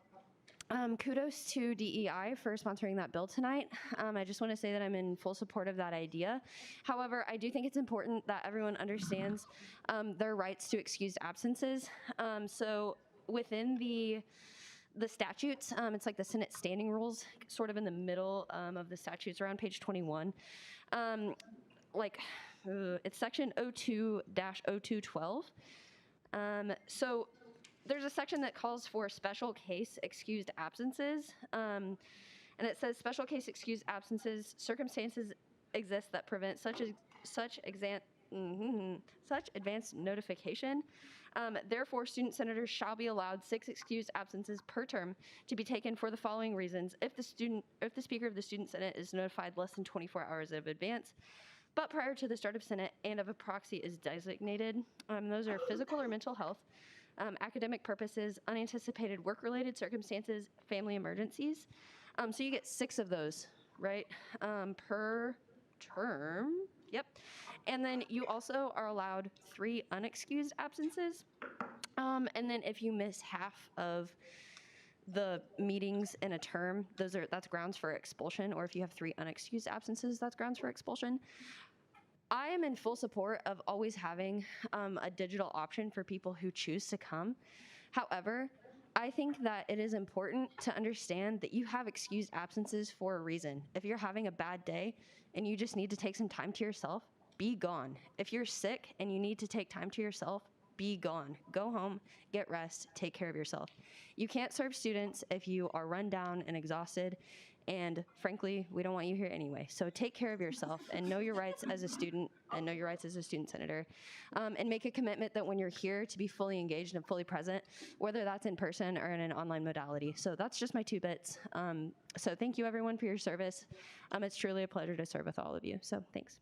Kudos to DEI for sponsoring that bill tonight. I just want to say that I'm in full support of that idea. However, I do think it's important that everyone understands their rights to excused absences. So within the the statutes. It's like the Senate standing rules, sort of in the middle of the statutes, around page 21. It's section 02-0212. So there's a section that calls for special case excused absences. And it says special case excused absences, circumstances exist that prevent such advanced notification. Therefore, student senators shall be allowed 6 excused absences per term to be taken for the following reasons: if the Speaker of the Student Senate is notified less than 24 hours in advance, but prior to the start of Senate, and if a proxy is designated. Those are physical or mental health, academic purposes, unanticipated work-related circumstances, family emergencies. So you get 6 of those, right, per term. Yep. And then you also are allowed 3 unexcused absences. And then if you miss half of the meetings in a term, that's grounds for expulsion. Or if you have 3 unexcused absences, that's grounds for expulsion. I am in full support of always having a digital option for people who choose to come. However, I think that it is important to understand that you have excused absences for a reason. If you're having a bad day and you just need to take some time to yourself, be gone. If you're sick and you need to take time to yourself, be gone. Go home, get rest, take care of yourself. You can't serve students if you are run down and exhausted, and frankly, we don't want you here anyway. So take care of yourself and know your rights as a student and know your rights as a student senator, and make a commitment that when you're here to be fully engaged and fully present, whether that's in person or in an online modality. So that's just my 2 bits. So thank you everyone for your service. It's truly a pleasure to serve with all of you. So thanks.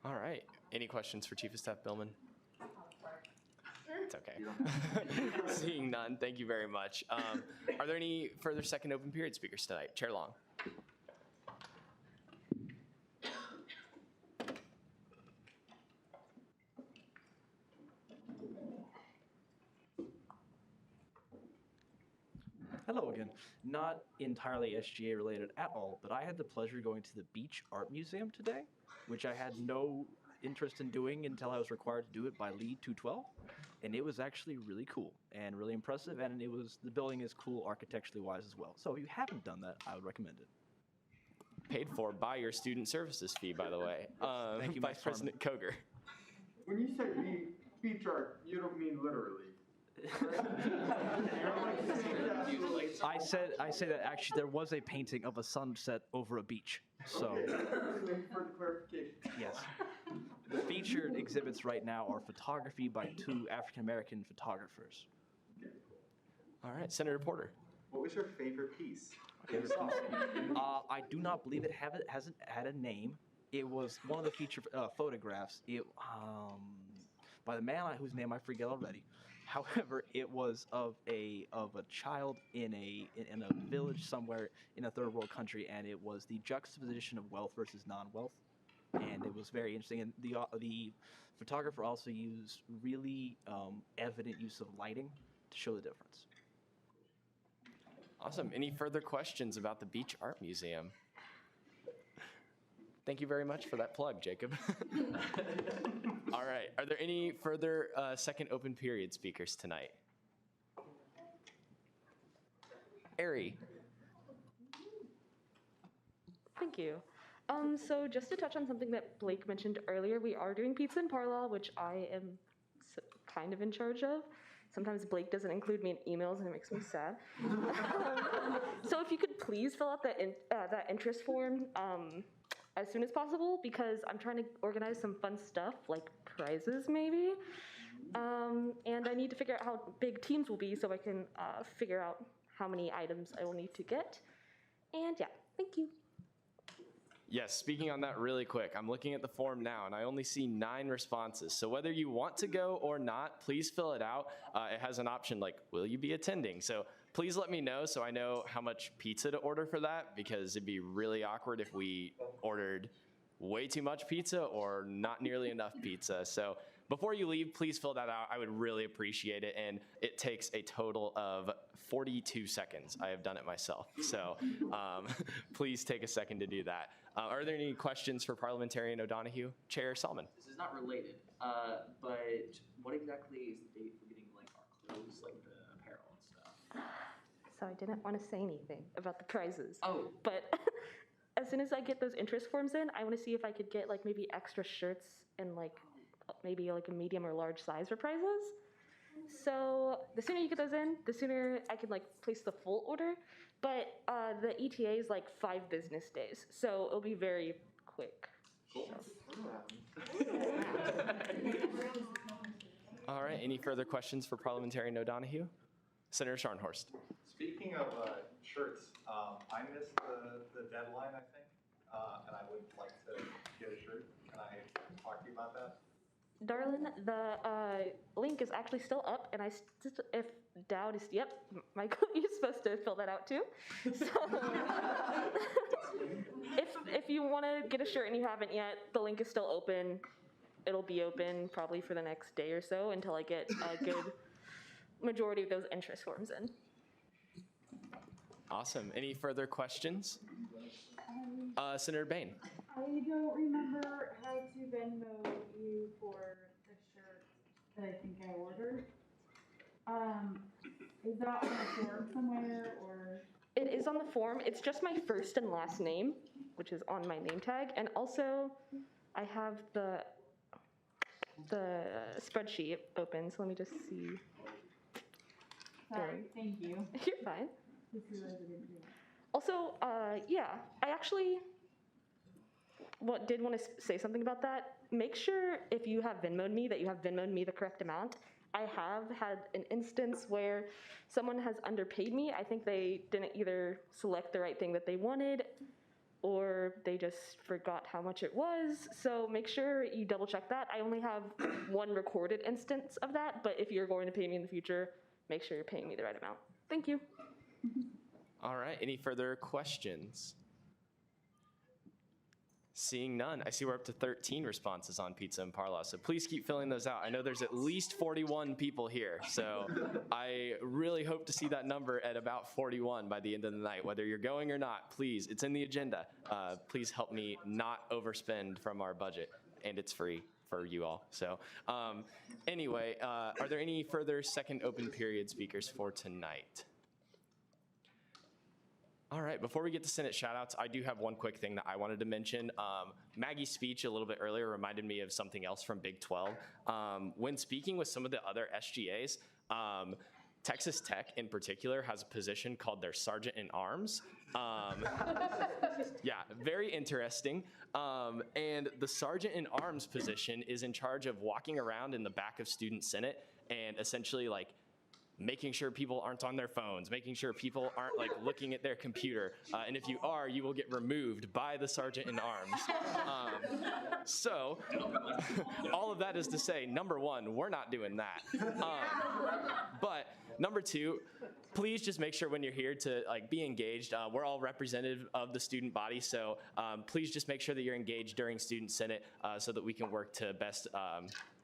All right. Any questions for Chief of Staff Billman? It's okay. Seeing none, thank you very much. Are there any further second open period speakers tonight? Chair Long. Hello again. Not entirely SGA related at all, but I had the pleasure of going to the Beach Art Museum today, which I had no interest in doing until I was required to do it by Lead 212, and it was actually really cool and really impressive, and the building is cool architecturally wise as well. So if you haven't done that, I would recommend it. Paid for by your student services fee, by the way. Thank you, Vice President Koger. When you say beach art, you don't mean literally. I say that actually there was a painting of a sunset over a beach. So Okay, thank you for the clarification. yes. The featured exhibits right now are photography by 2 African American photographers. All right, Senator Porter. What was your favorite piece? I do not believe it hasn't had a name. It was one of the featured photographs. By the man whose name I forget already. However, it was of a child in a village somewhere in a third world country, and it was the juxtaposition of wealth versus non-wealth, and it was very interesting. And the photographer also used really evident use of lighting to show the difference. Awesome. Any further questions about the Beach Art Museum? Thank you very much for that plug, Jacob. All right. Are there any further second open period speakers tonight? Ari. Thank you. So just to touch on something that Blake mentioned earlier, we are doing pizza and parla, which I am kind of in charge of. Sometimes Blake doesn't include me in emails, and it makes me sad. So if you could please fill out that interest form as soon as possible, because I'm trying to organize some fun stuff, like prizes maybe. And I need to figure out how big teams will be so I can figure out how many items I will need to get. And yeah, thank you. Yes, speaking on that really quick, I'm looking at the form now and I only see 9 responses. So whether you want to go or not, please fill it out. It has an option like, will you be attending? So please let me know so I know how much pizza to order for that, because it'd be really awkward if we ordered way too much pizza or not nearly enough pizza. So before you leave, please fill that out. I would really appreciate it. And it takes a total of 42 seconds. I have done it myself. So please take a second to do that. Are there any questions for Parliamentarian O'Donoghue? Chair Solomon. This is not related, but what exactly is the date for getting like our clothes, like the apparel and stuff? didn't want to say anything about the prizes. Oh. But as soon as I get those interest forms in, I want to see if I could get like maybe extra shirts and like maybe like a medium or large size for prizes. So the sooner you get those in, the sooner I can like place the full order. But the ETA is like 5 business days, so it'll be very quick. Cool. All right, any further questions for Parliamentarian O'Donoghue? Senator Scharnhorst. Speaking of shirts, I missed the deadline, I think, and I would like to get a shirt. Can I talk to you about that? Darlin, the link is actually still up, and if Dowd is, yep, Michael, you're supposed to fill that out too. So, if you want to get a shirt and you haven't yet, the link is still open. It'll be open probably for the next day or so until I get a good majority of those interest forms in. Awesome. Any further questions? Senator Bain. I don't remember how to Venmo you for the shirt that I think I ordered. Is that on the form somewhere, or? It is on the form. It's just my first and last name, which is on my name tag, and also I have the spreadsheet open. So let me just see. Sorry. Thank you. You're fine. Just realized I didn't do it. Also, yeah, I actually did want to say something about that. Make sure if you have Venmo'd me that you have Venmo'd me the correct amount. I have had an instance where someone has underpaid me. I think they didn't either select the right thing that they wanted or they just forgot how much it was. So make sure you double check that. I only have one recorded instance of that, but if you're going to pay me in the future, make sure you're paying me the right amount. Thank you. All right, any further questions? Seeing none, I see we're up to 13 responses on Pizza and Parla, so please keep filling those out. I know there's at least 41 people here, so I really hope to see that number at about 41 by the end of the night. Whether you're going or not, please, it's in the agenda. Please help me not overspend from our budget, and it's free for you all. So anyway, are there any further second open period speakers for tonight? All right, before we get to Senate shoutouts, I do have one quick thing that I wanted to mention. Maggie's speech a little bit earlier reminded me of something else from Big 12. When speaking with some of the other SGAs, Texas Tech in particular has a position called their Sergeant in Arms. Yeah, very interesting. And the Sergeant in Arms position is in charge of walking around in the back of Student Senate and essentially like making sure people aren't on their phones, making sure people aren't like looking at their computer. And if you are, you will get removed by the Sergeant in Arms. So all of that is to say, number one, we're not doing that. But number two, please just make sure when you're here to like be engaged. We're all representative of the student body, so please just make sure that you're engaged during Student Senate so that we can work to best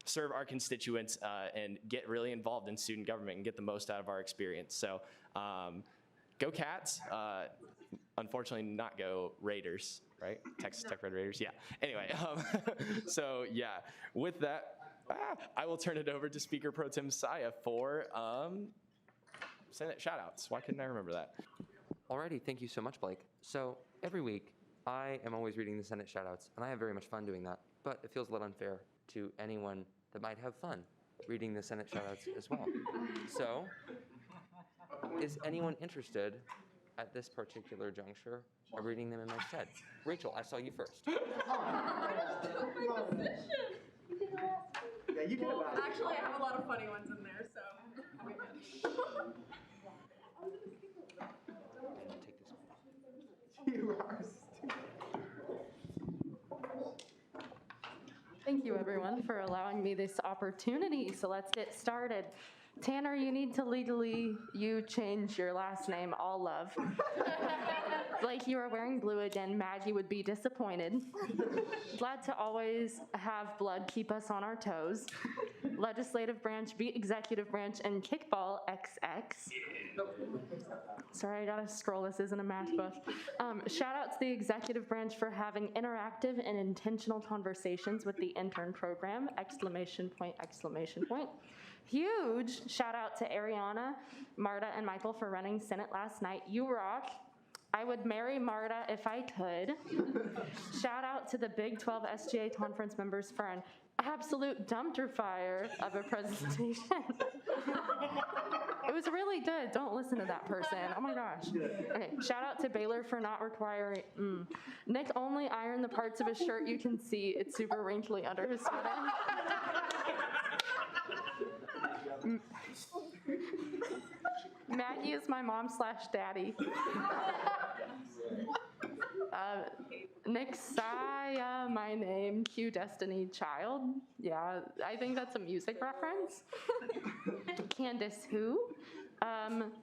serve our constituents and get really involved in student government and get the most out of our experience. So go Cats. Unfortunately, not go Raiders, right? Texas Tech Red Raiders, yeah. Anyway, so yeah, with that, I will turn it over to Speaker Pro Tem Saya for Senate shoutouts. Why couldn't I remember that? Alrighty, thank you so much, Blake. So every week, I am always reading the Senate shoutouts, and I have very much fun doing that, but it feels a little unfair to anyone that might have fun reading the Senate shoutouts as well. So, is anyone interested at this particular juncture of reading them in my stead? Rachel, I saw you first. Yeah, you can Well, actually, I have a lot of funny ones in there, so. You are stupid. Thank you, everyone, for allowing me this opportunity. So let's get started. Tanner, you need to legally, change your last name, All Love. Like you are wearing blue again, Maggie would be disappointed. Glad to always have blood keep us on our toes. Legislative branch, beat executive branch, and kickball XX. Sorry, I gotta scroll, this isn't a math book. Shout out to the executive branch for having interactive and intentional conversations with the intern program, exclamation point, exclamation point. Huge shout out to Ariana, Marta, and Michael for running Senate last night. You rock. I would marry Marta if I could. Shout out to the Big 12 SGA conference members for an absolute dumpster fire of a presentation. It was really good. Don't listen to that person. Oh my gosh. Okay, shout out to Baylor for not requiring. Nick only ironed the parts of his shirt you can see. It's super wrinkly under his sweater. Maggie is my mom/daddy. Nick Saya, my name, Q Destiny Child. Yeah, I think that's a music reference. Candace who?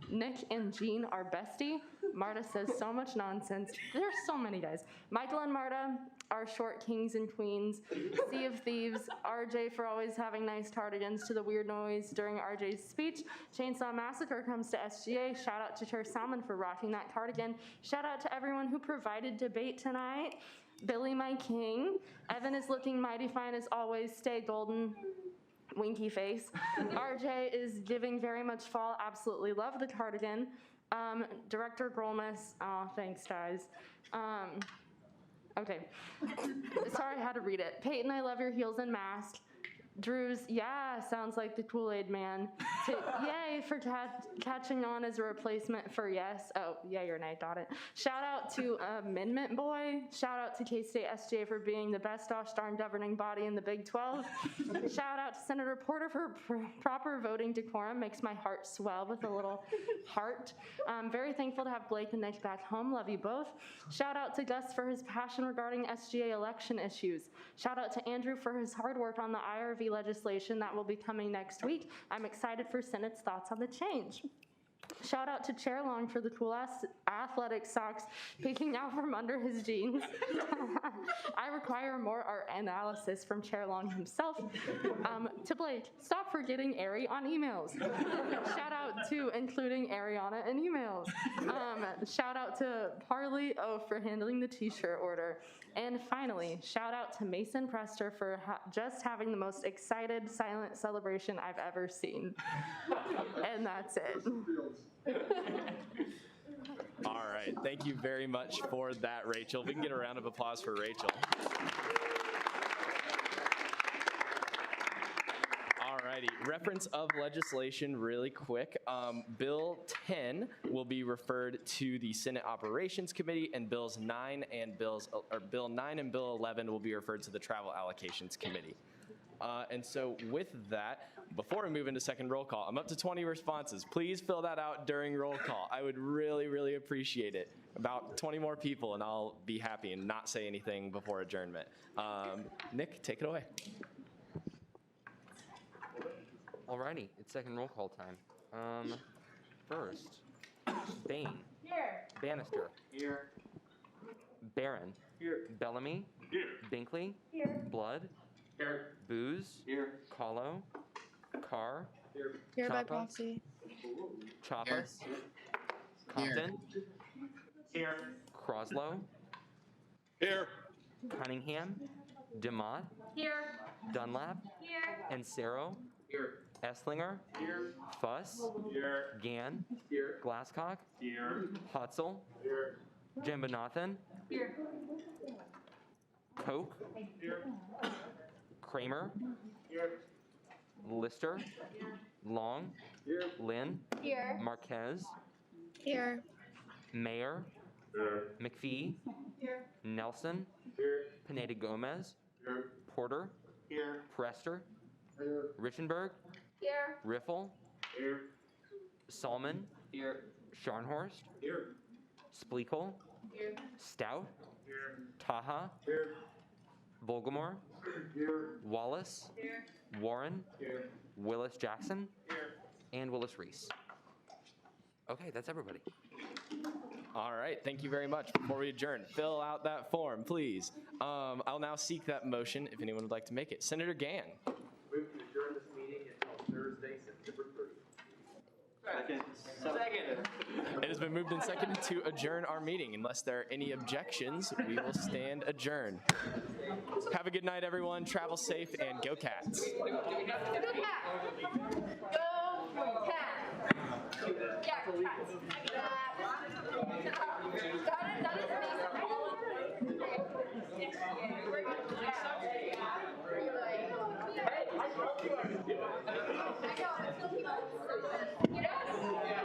Nick and Jean are bestie. Marta says so much nonsense. There's so many guys. Michael and Marta are short kings and queens. Sea of Thieves. RJ for always having nice cardigans to the weird noise during RJ's speech. Chainsaw Massacre comes to SGA. Shout out to Chair Salmon for rocking that cardigan. Shout out to everyone who provided debate tonight. Billy, my king. Evan is looking mighty fine as always. Stay golden. Winky face. RJ is giving very much fall. Absolutely love the cardigan. Director Grolmus. Oh, thanks, guys. Okay. Sorry, I had to read it. Peyton, I love your heels and mask. Drew's, yeah, sounds like the Kool-Aid man. Yay for catching on as a replacement for yes. Oh, yeah, your night, got it. Shout out to Amendment Boy. Shout out to K-State SJ for being the best gosh darn governing body in the Big 12. Shout out to Senator Porter for proper voting decorum. Makes my heart swell with a little heart. I'm very thankful to have Blake and Nick back home. Love you both. Shout out to Gus for his passion regarding SGA election issues. Shout out to Andrew for his hard work on the IRV legislation that will be coming next week. I'm excited for Senate's thoughts on the change. Shout out to Chair Long for the cool ass athletic socks peeking out from under his jeans. I require more art analysis from Chair Long himself. To Blake, stop forgetting Ari on emails. Shout out to including Ariana in emails. Shout out to Parley for handling the t-shirt order. And finally, shout out to Mason Prester for just having the most excited silent celebration I've ever seen. And that's it. All right, thank you very much for that, Rachel. We can get a round of applause for Rachel. Alrighty, reference of legislation really quick. Bill 10 will be referred to the Senate Operations Committee, and Bill 9 and Bill 11 will be referred to the Travel Allocations Committee. And so with that, before we move into second roll call, I'm up to 20 responses. Please fill that out during roll call. I would really, really appreciate it. About 20 more people and I'll be happy and not say anything before adjournment. Nick, take it away. Alrighty, it's second roll call time. First, Bain. Here. Bannister. Here. Barron. Here. Bellamy. Here. Binkley. Here. Blood. Here. Booze. Here. Kahlo. Carr. Here. Here by Chapa. proxy. Chapa. Compton. Here. Croslow. Here. Cunningham. DeMott. Here. Dunlap. Here. And Sero. Here. Esslinger. Here. Fuss. Here. Gann. Here. Glasscock. Here. Hutzel. Here. Jimbanathan. Here. Koch. Here. Kramer. Here. Lister. Long. Here. Lynn. Here. Marquez. Here. Mayor. Here. McPhee. Here. Nelson. Here. Pineda Gomez. Here. Porter. Here. Prester. Here. Richenberg. Here. Riffle. Here. Salmon. Here. Scharnhorst. Here. Spliegel. Here. Stout. Here. Taha. Here. Volgamore. Here. Wallace. Here. Warren. Here. Willis Jackson. Here. And Willis Reese. Okay, that's everybody. All right, thank you very much. Before we adjourn, fill out that form, please. I'll now seek that motion if anyone would like to make it. Senator Gann. Move to adjourn this meeting until Thursday, September 30th. Second. It has been been moved and seconded to adjourn our meeting. Unless there are any objections, we will stand adjourned. Have a good night, everyone. Travel safe and go Cats. Go Cats.